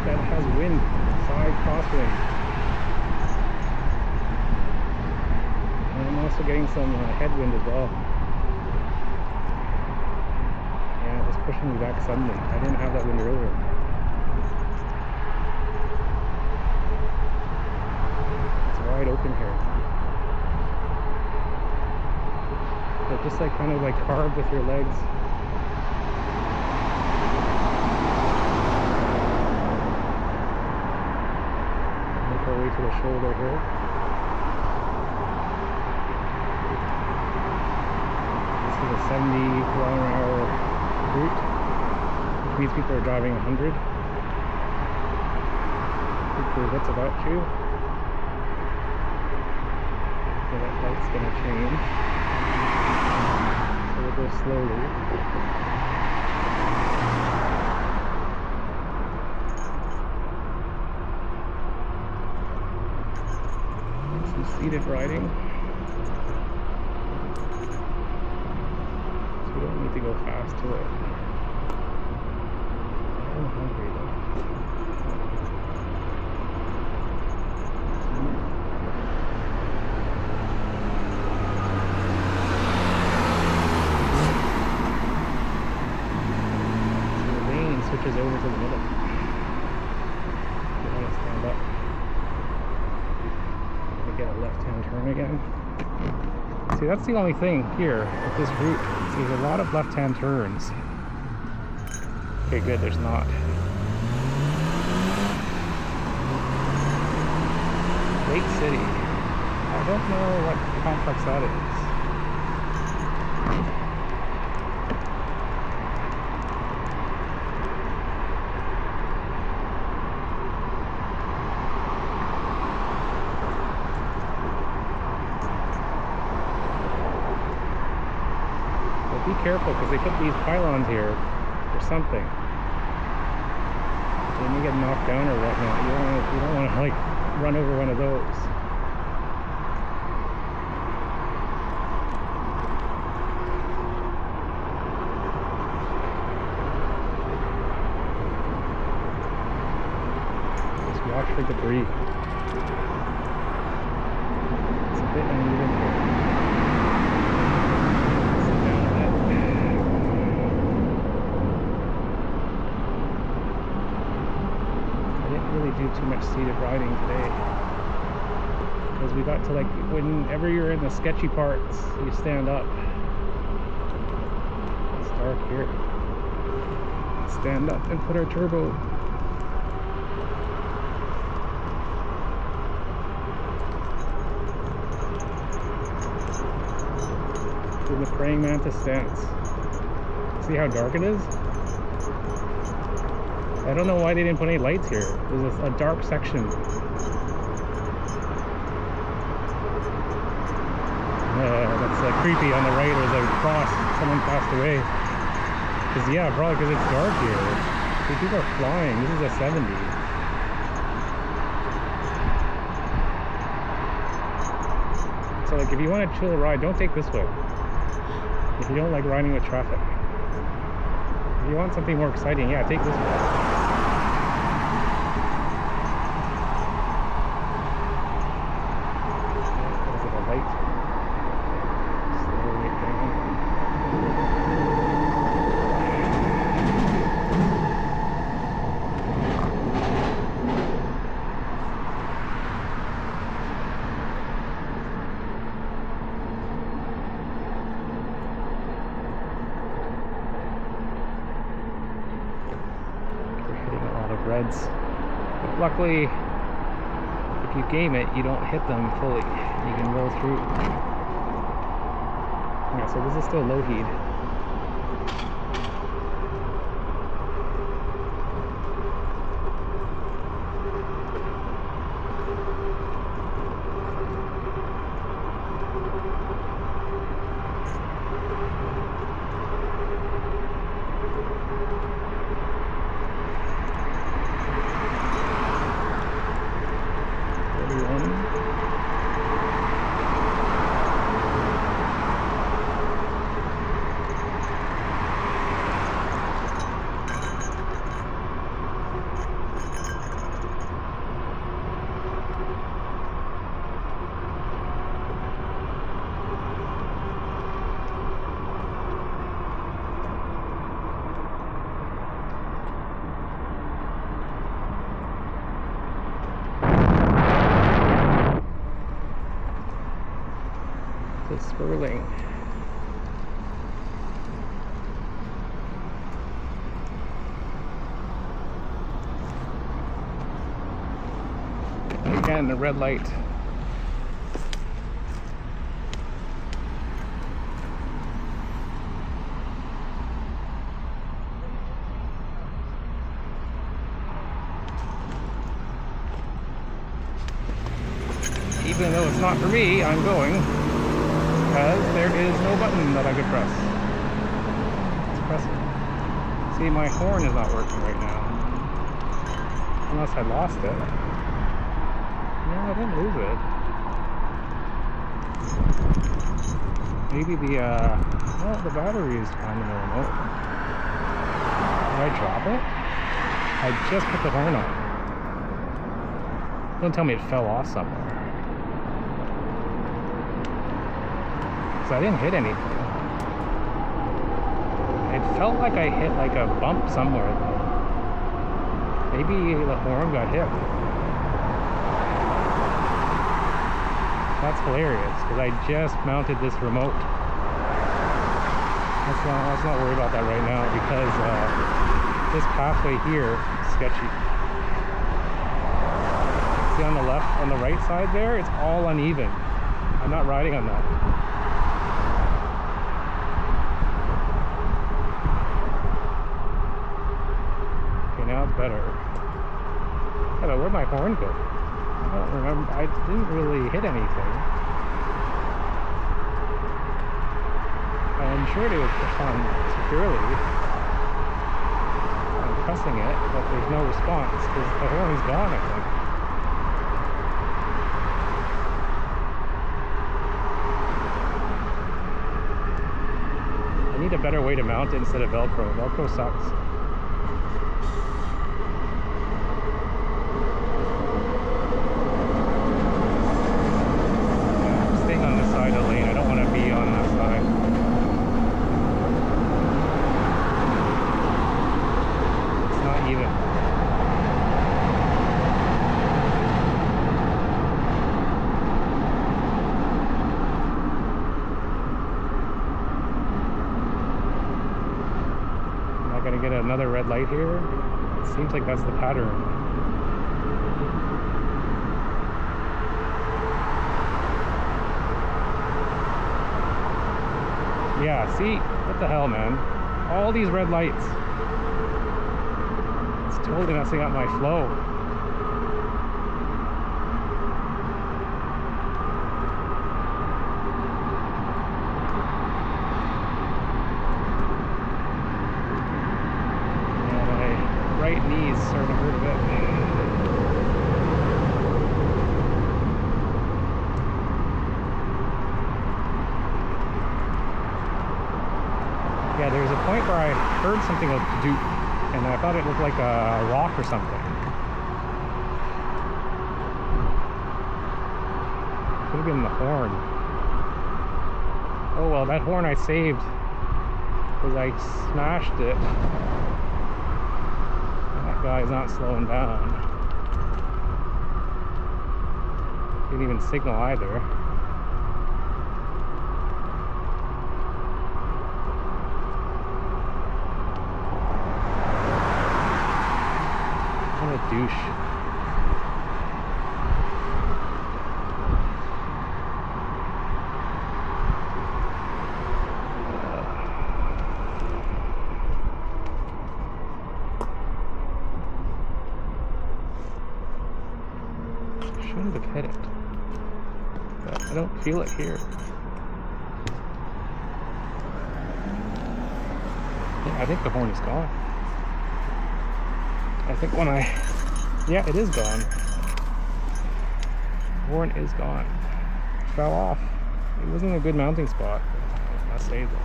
That has wind, side crosswind. And I'm also getting some headwind as well. Yeah, it's pushing me back suddenly. I didn't have that wind earlier. It's wide open here. But just like kind of like carve with your legs. Our way to the shoulder here. This is a 70km/h route, which means people are driving 100. Hopefully that's about you. So that light's going to change. So we'll go slowly. Seated riding. So we don't need to go fast to it. I'm hungry though. switches over to the middle. I'm gonna stand up. I'm gonna get a left-hand turn again. See, that's the only thing here with this route. There's a lot of left-hand turns. Okay, good, there's not. Lake City. I don't know what complex that is. But be careful because they put these pylons here or something. They may get knocked down or whatnot. You don't want to like run over one of those. Just watch for debris. It's a bit uneven here. Sit down a bit. I didn't really do too much seated riding today. Because we got to like, whenever you're in the sketchy parts, you stand up. It's dark here. Stand up and put our turbo. In the praying mantis stance. See how dark it is? I don't know why they didn't put any lights here. There's a dark section. That's creepy. On the right there's a cross. Someone passed away. Cause yeah, probably because it's dark here. See, people are flying. This is a 70. So like if you want to chill a ride, don't take this way. If you don't like riding with traffic. If you want something more exciting, yeah, take this way. Reds. But luckily, if you game it, you don't hit them fully. You can roll through. Yeah, so this is still Lougheed. Swirling. Again, the red light. Even though it's not for me, I'm going. Because there is no button that I could press. Let's press it. See, my horn is not working right now. Unless I lost it. No, I didn't lose it. Maybe well, the battery is fine in the remote. Did I drop it? I just put the horn on. Don't tell me it fell off somewhere. I didn't hit anything. It felt like I hit like a bump somewhere though. Maybe the horn got hit. That's hilarious, because I just mounted this remote. Let's not worry about that right now, because this pathway here is sketchy. See on the left, on the right side there, it's all uneven. I'm not riding on that. Okay, now it's better. Yeah, but where'd my horn go? I don't remember. I didn't really hit anything. I'm sure it was pushed on securely. I'm pressing it, but there's no response because the horn's gone, I think. I need a better way to mount it instead of Velcro. Velcro sucks. Get another red light here. It seems like that's the pattern. Yeah, see? What the hell, man? All these red lights. It's totally messing up my flow. Right knees starting to hurt a bit. Yeah, there's a point where I heard something like doop, and I thought it looked like a rock or something. Could have been the horn. Oh well, that horn I saved because I smashed it. Guy's not slowing down. Didn't even signal either. What a douche. Shouldn't have hit it, but I don't feel it here. Yeah, I think the horn is gone. I think when yeah, it is gone. The horn is gone. It fell off. It wasn't a good mounting spot. I saved it.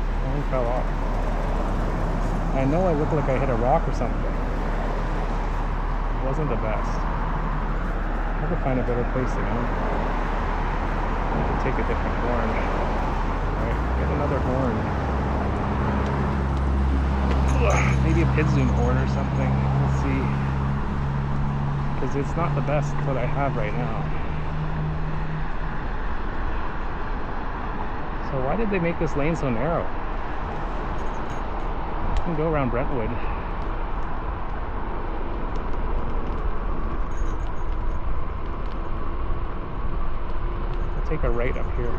The horn fell off. I know I look like I hit a rock or something. Wasn't the best. I have to find a better place to go. I have to take a different horn. Alright, get another horn. Ugh, maybe a pit zoom horn or something. Let's see. Because it's not the best what I have right now. So why did they make this lane so narrow? You can go around Brentwood. Take a right up here.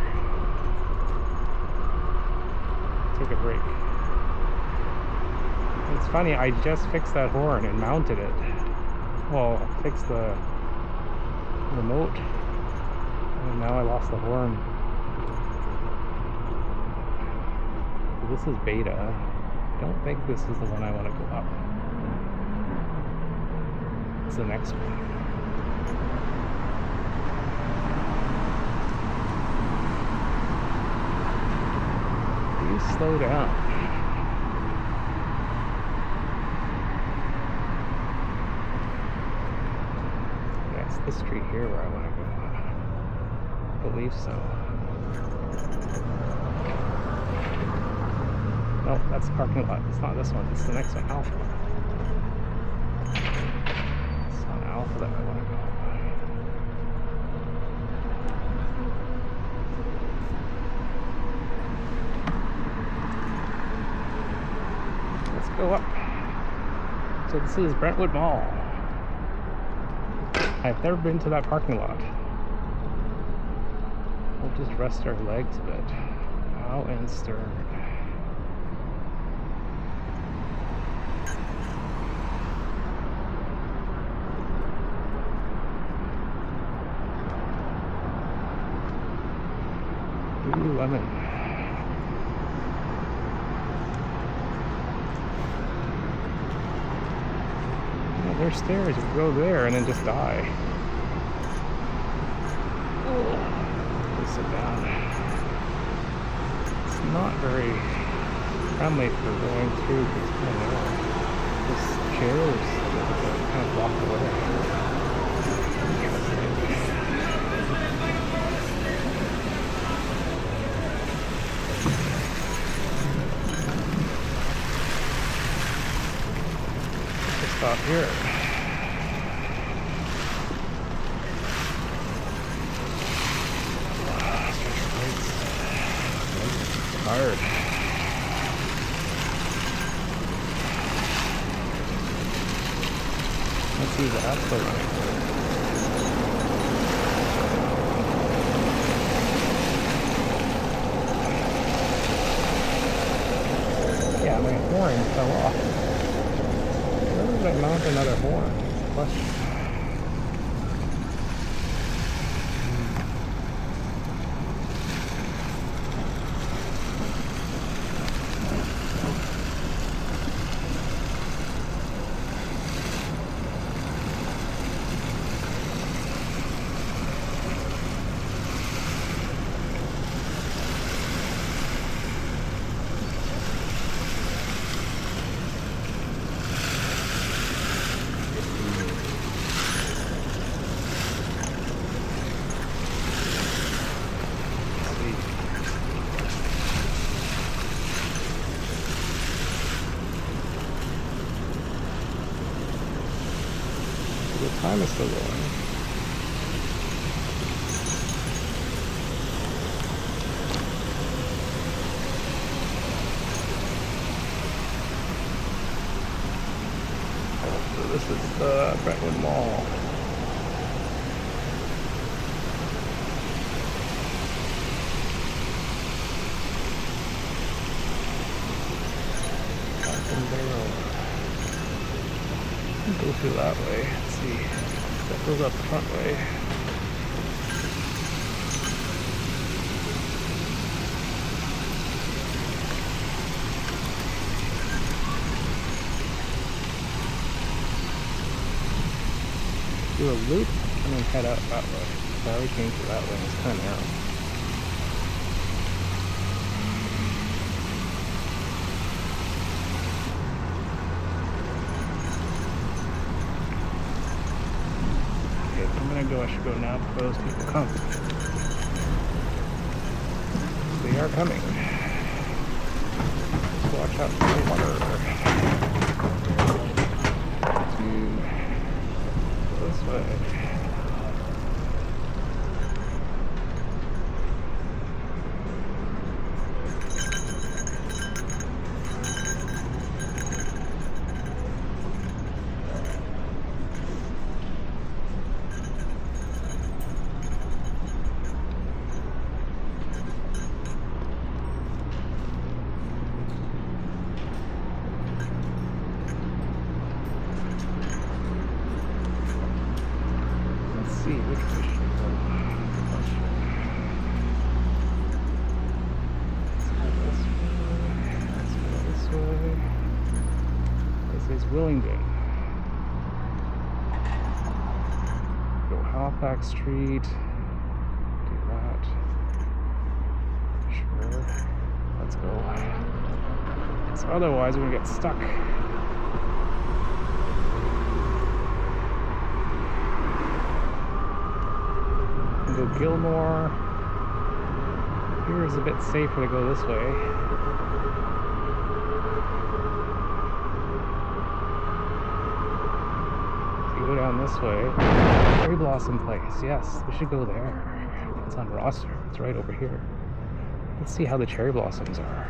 Take a break. It's funny, I just fixed that horn and mounted it. Well, fixed the remote. And now I lost the horn. This is beta. I don't think this is the one I want to go up. It's the next one. Slow down. Yeah, it's this street here where I want to go. I believe so. No, that's the parking lot. It's not this one. It's the next one, Alpha. It's not Alpha that I want to go. Let's go up. So this is Brentwood Mall. I've never been to that parking lot. We'll just rest our legs a bit. Bow and stern. Lemon. Oh, there's stairs. You go there and then just die. Just sit down. It's not very friendly for going through because it's kind of narrow. This chairs kind of block the way. Stop here. Hard. Let's see the apps are running. Yeah, my horn fell off. Where would I mount another horn? That's the question. The time is still going. So this is the Brentwood Mall. Go through that way. Let's see. That goes up the front way. Do a loop and then head out that way. I already came through that way. It's kind of narrow. I should go now before those people come. They are coming. Just watch out for the water. To this way. See which way should we go? Let's go this way. This is Willingdon. Go Halifax Street. Do that. Sure. Let's go. So otherwise we're gonna get stuck. Go Gilmore. Here is a bit safer to go this way. this way. Cherry Blossom Place. Yes, we should go there. It's on roster. It's right over here. Let's see how the cherry blossoms are.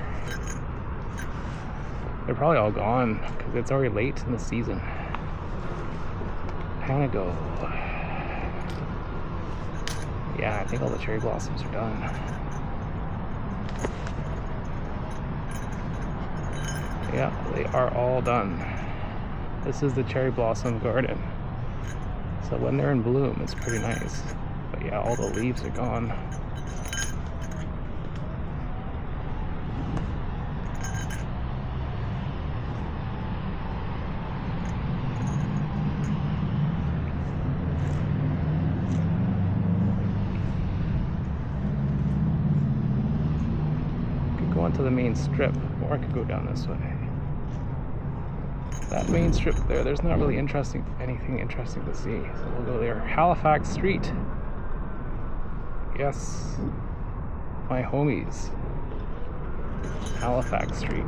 They're probably all gone because it's already late in the season. Panago. Yeah, I think all the cherry blossoms are done. Yeah, they are all done. This is the cherry blossom garden. So when they're in bloom, it's pretty nice. But yeah, all the leaves are gone. Could go onto the main strip, or I could go down this way. That main strip there's not really anything interesting to see, so we'll go there. Halifax Street. Yes, my homies. Halifax Street.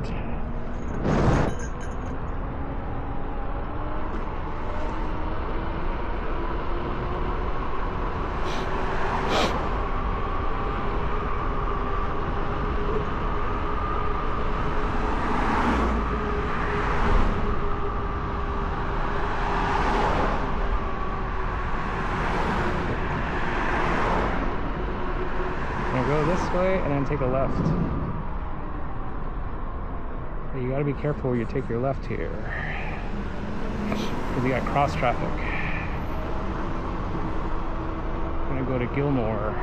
Go this way and then take a left. But you gotta be careful where you take your left here, because you got cross traffic. I'm gonna go to Gilmore.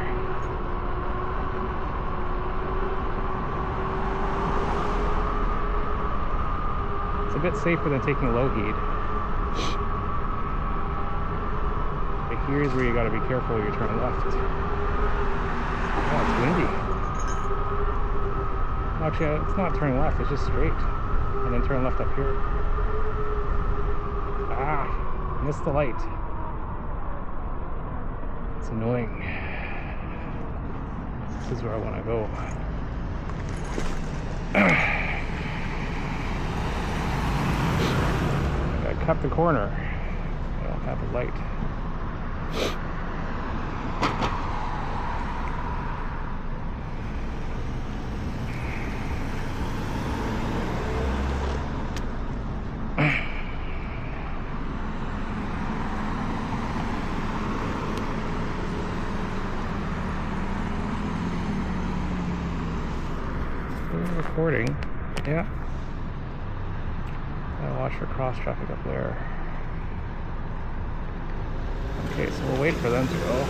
It's a bit safer than taking Lougheed. But here's where you gotta be careful where you turn left. Oh, it's windy. Actually, it's not turning left, it's just straight. And then turn left up here. Ah, missed the light. It's annoying. This is where I want to go. I gotta cut the corner. I don't have the light. Recording, yeah. I'll watch for cross traffic up there. Okay, so we'll wait for them to go.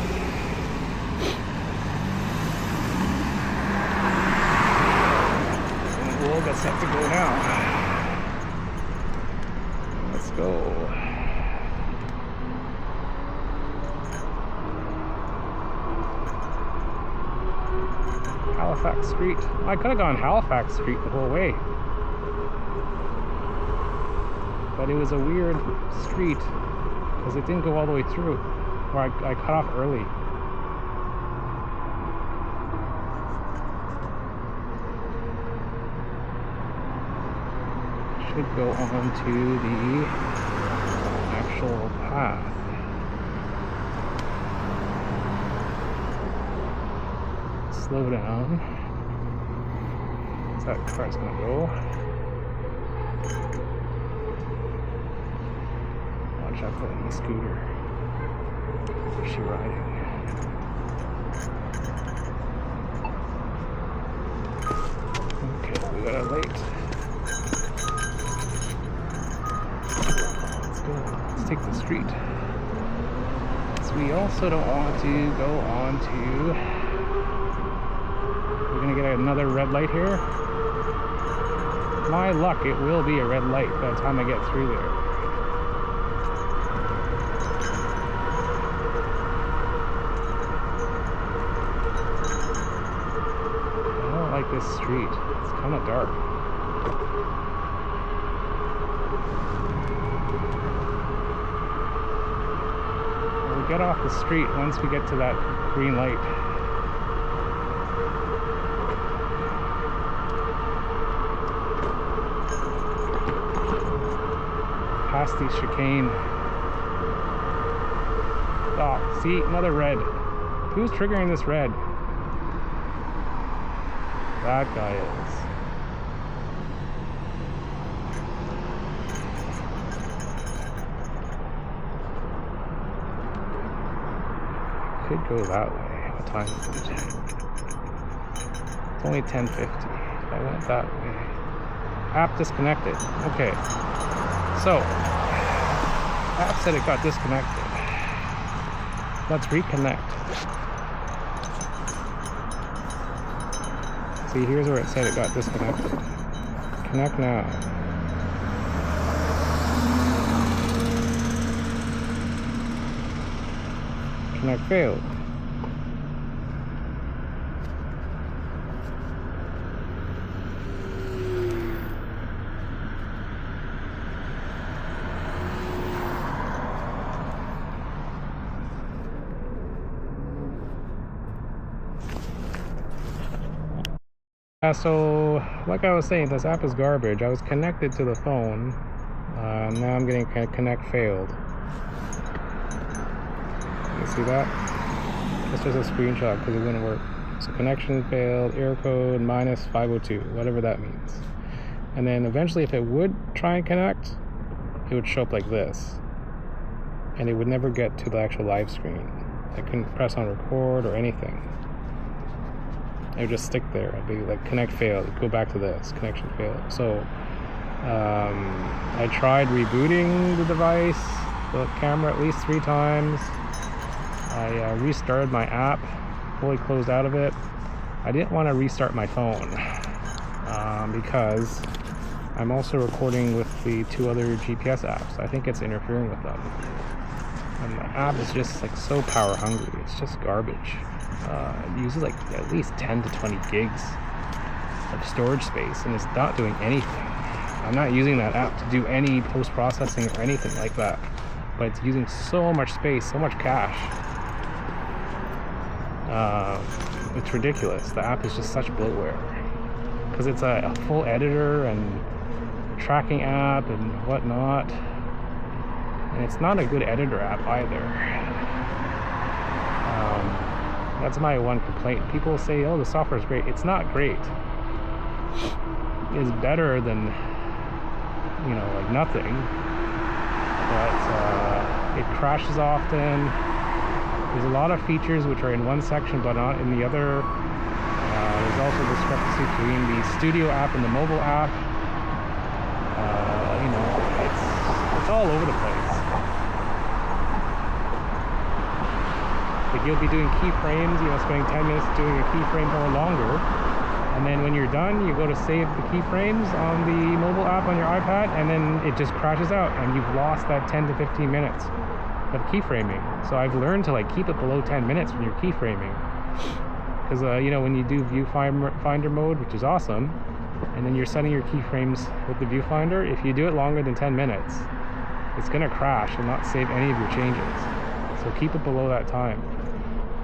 And we'll get set to go now. Let's go. Halifax Street. I could have gone Halifax Street the whole way. But it was a weird street because it didn't go all the way through. Or I cut off early. Should go on to the actual path. Slow down. So that car's gonna go. Watch out for the e-scooter. Where's she riding? Okay, we got it late. Let's go. Let's take the street. So we also don't want to go on to. We're gonna get another red light here. My luck, it will be a red light by the time I get through there. I don't like this street. It's kind of dark. We'll get off the street once we get to that green light. Past the chicane. Stop. See, another red. Who's triggering this red? That guy is. Could go that way. What time is it? It's only 10:50. If I went that way. App disconnected. Okay. So, app said it got disconnected. Let's reconnect. See, here's where it said it got disconnected. Connect now. Connect failed. So, like I was saying, this app is garbage. I was connected to the phone. Now I'm getting connect failed. You see that? It's just a screenshot because it wouldn't work. So connection failed, error code -502, whatever that means. And then eventually if it would try and connect, it would show up like this. And it would never get to the actual live screen. I couldn't press on record or anything. It would just stick there. I'd be like, connect failed, go back to this, connection failed. So I tried rebooting the device, the camera at least 3 times. I restarted my app, fully closed out of it. I didn't want to restart my phone because I'm also recording with the 2 other GPS apps. I think it's interfering with them. And the app is just like so power hungry. It's just garbage. It uses like at least 10 to 20 gigs of storage space, and it's not doing anything. I'm not using that app to do any post-processing or anything like that, but it's using so much space, so much cache. It's ridiculous. The app is just such bloatware because it's a full editor and tracking app and whatnot, and it's not a good editor app either. That's my one complaint. People say, oh, the software is great. It's not great. It's better than, like nothing. But it crashes often. There's a lot of features which are in one section but not in the other. There's also discrepancy between the studio app and the mobile app. It's all over the place. Like you'll be doing keyframes, spending 10 minutes doing a keyframe or longer, and then when you're done, you go to save the keyframes on the mobile app on your iPad, and then it just crashes out, and you've lost that 10 to 15 minutes of keyframing. So I've learned to keep it below 10 minutes when you're keyframing, because when you do viewfinder mode, which is awesome, and then you're setting your keyframes with the viewfinder, if you do it longer than 10 minutes, it's gonna crash and not save any of your changes. So keep it below that time.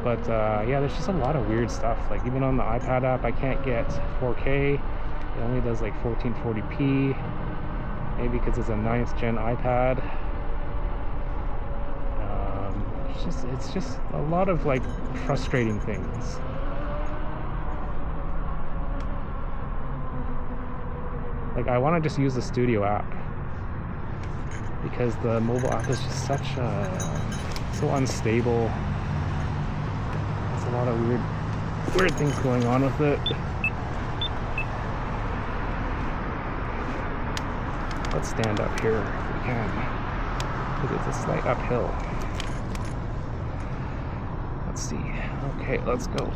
But yeah, there's just a lot of weird stuff. Like even on the iPad app, I can't get 4K. It only does like 1440p. Maybe because it's a 9th gen iPad. It's just a lot of frustrating things. Like I want to just use the Studio app because the mobile app is just so unstable. There's a lot of weird things going on with it. Let's stand up here if we can, because it's a slight uphill. Let's see. Okay, let's go.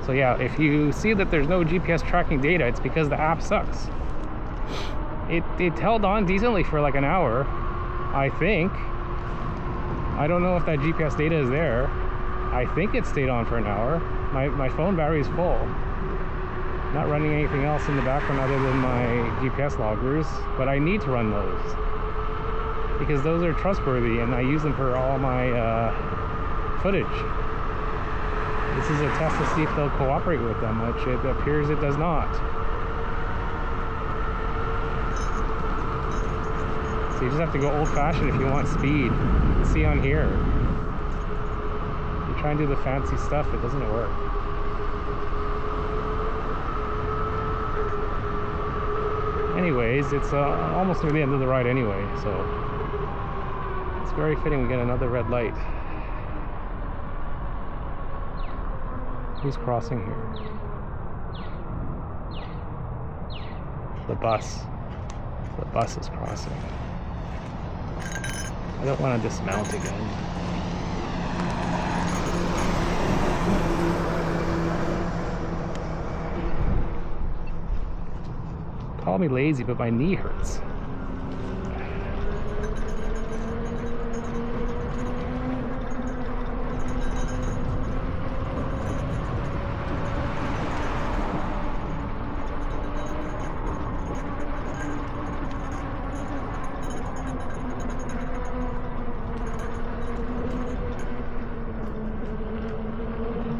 So yeah, if you see that there's no GPS tracking data, it's because the app sucks. It held on decently for like an hour, I think. I don't know if that GPS data is there. I think it stayed on for an hour. My phone battery is full. Not running anything else in the background other than my GPS loggers, but I need to run those because those are trustworthy and I use them for all my footage. This is a test to see if they'll cooperate with them, which it appears it does not. You just have to go old-fashioned if you want speed. See on here. You try and do the fancy stuff, it doesn't work. Anyways, it's almost near the end of the ride anyway, so it's very fitting we get another red light. Who's crossing here? The bus. The bus is crossing. I don't want to dismount again. Call me lazy, but my knee hurts.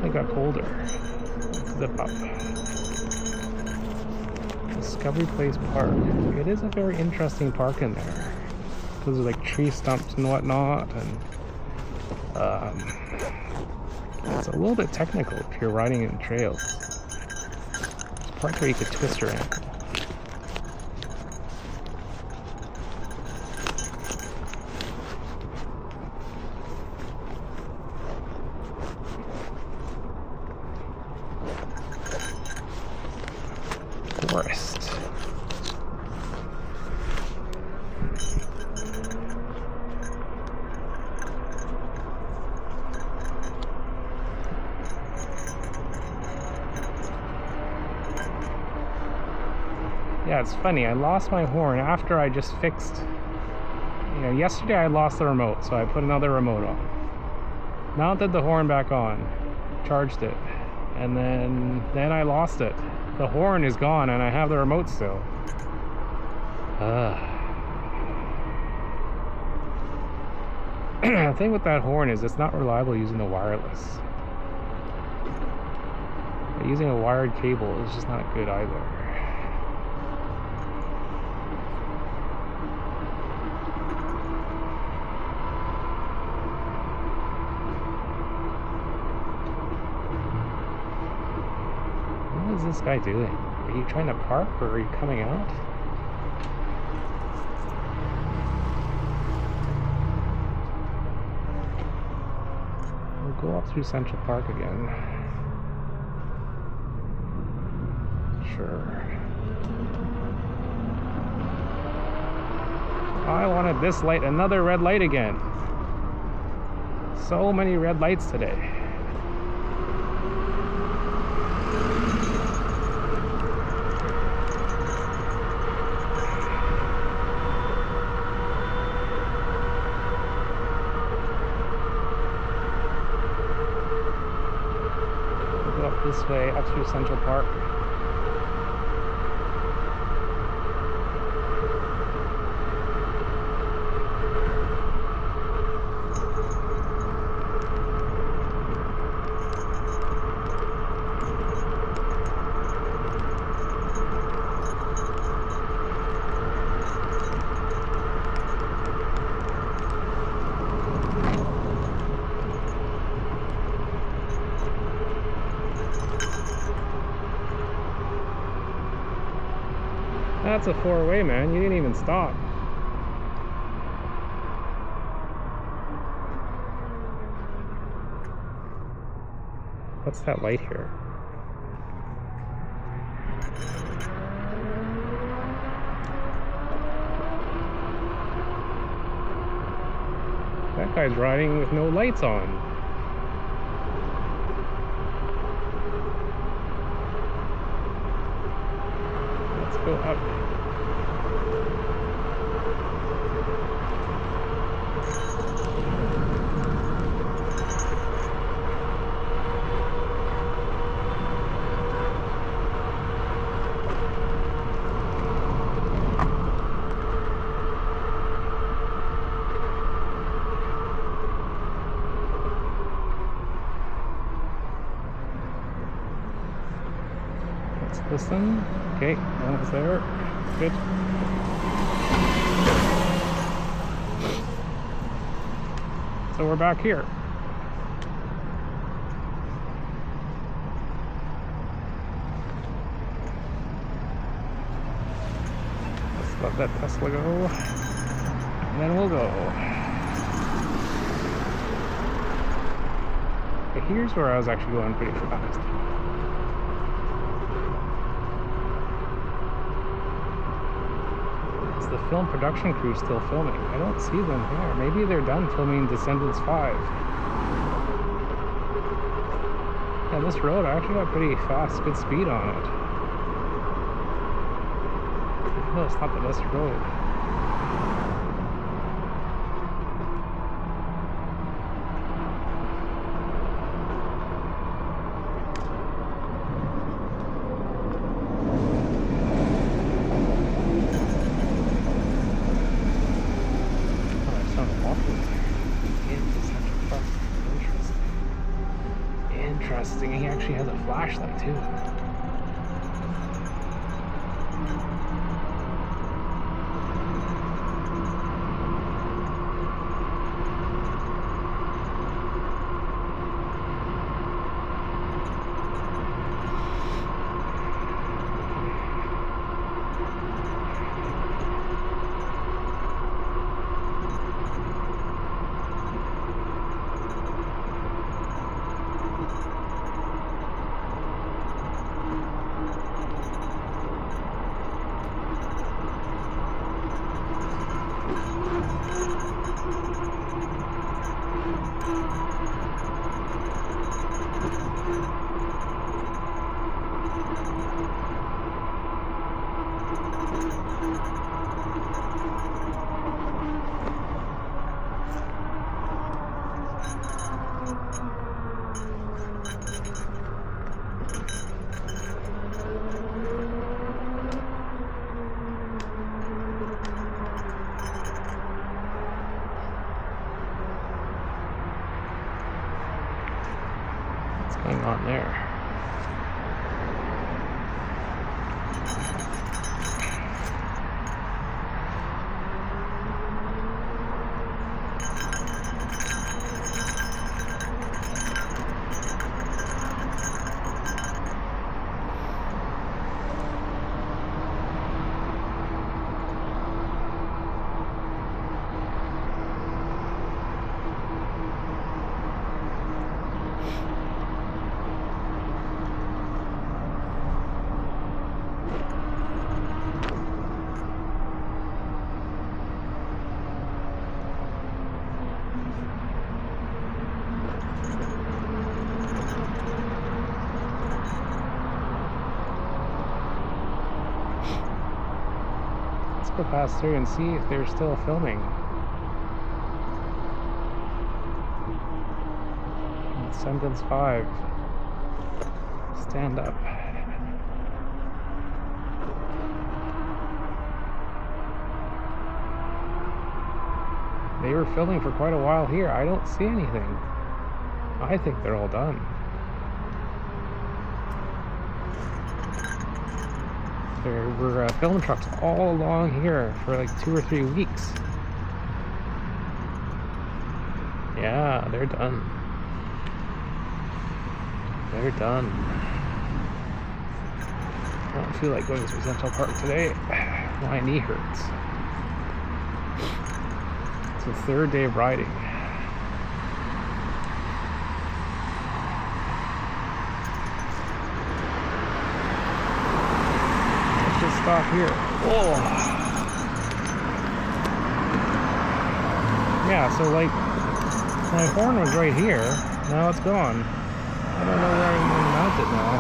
It got colder. Zip up. Discovery Place Park. It is a very interesting park in there. Because there's like tree stumps and whatnot, and it's a little bit technical if you're riding in trails. There's parts where you could twist your ankle. Forest. Yeah, it's funny. I lost my horn after I just fixed. You know, yesterday I lost the remote, so I put another remote on. Mounted the horn back on, charged it, and then I lost it. The horn is gone and I have the remote still. The thing with that horn is it's not reliable using the wireless. But using a wired cable is just not good either. What is this guy doing? Are you trying to park or are you coming out? We'll go up through Central Park again. Sure. I wanted this light, another red light again. So many red lights today. This way up through Central Park. That's a four-way, man. You didn't even stop. What's that light here? That guy's riding with no lights on. Let's go up. This thing. Okay, that was there. Good. So we're back here. Let's let that Tesla go, and then we'll go. Okay, here's where I was actually going pretty fast. Is the film production crew still filming? I don't see them here. Maybe they're done filming Descendants 5. Yeah, this road, I actually got pretty fast, good speed on it. No, it's not the best road. Interesting. He actually has a flashlight too. Going on there. Go past through and see if they're still filming. Descendants 5. Stand up. They were filming for quite a while here. I don't see anything. I think they're all done. There were film trucks all along here for like 2 or 3 weeks. Yeah, they're done. They're done. I don't feel like going to Central Park today. My knee hurts. It's the 3rd day of riding. Stop here. Oh. Yeah, so like my horn was right here. Now it's gone. I don't know where I'm going to mount it now.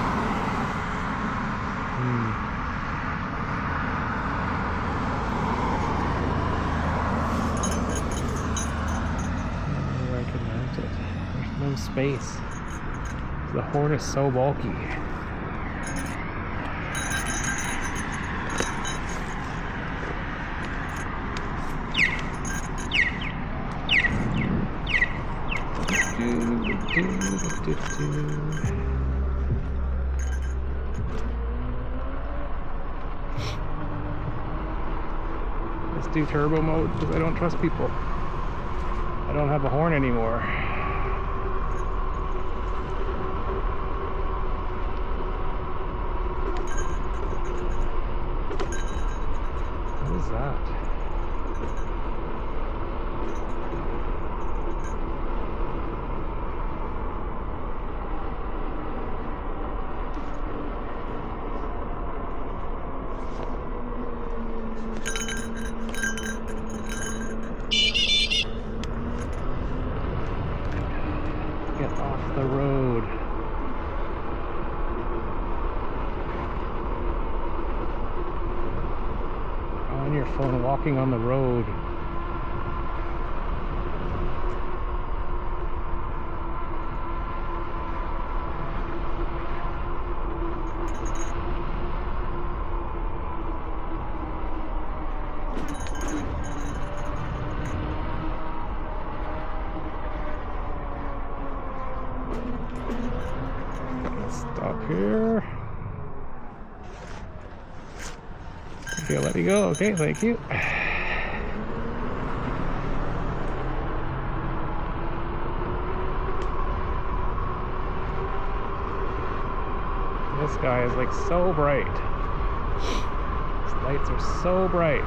I don't know where I can mount it. There's no space. The horn is so bulky. Let's do turbo mode because I don't trust people. I don't have a horn anymore. What is that? Get off the road. On your phone, walking on the road. Stop here. Okay, let me go. Okay, thank you. This guy is like so bright. His lights are so bright.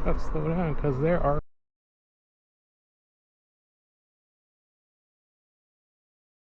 Let's slow down because there are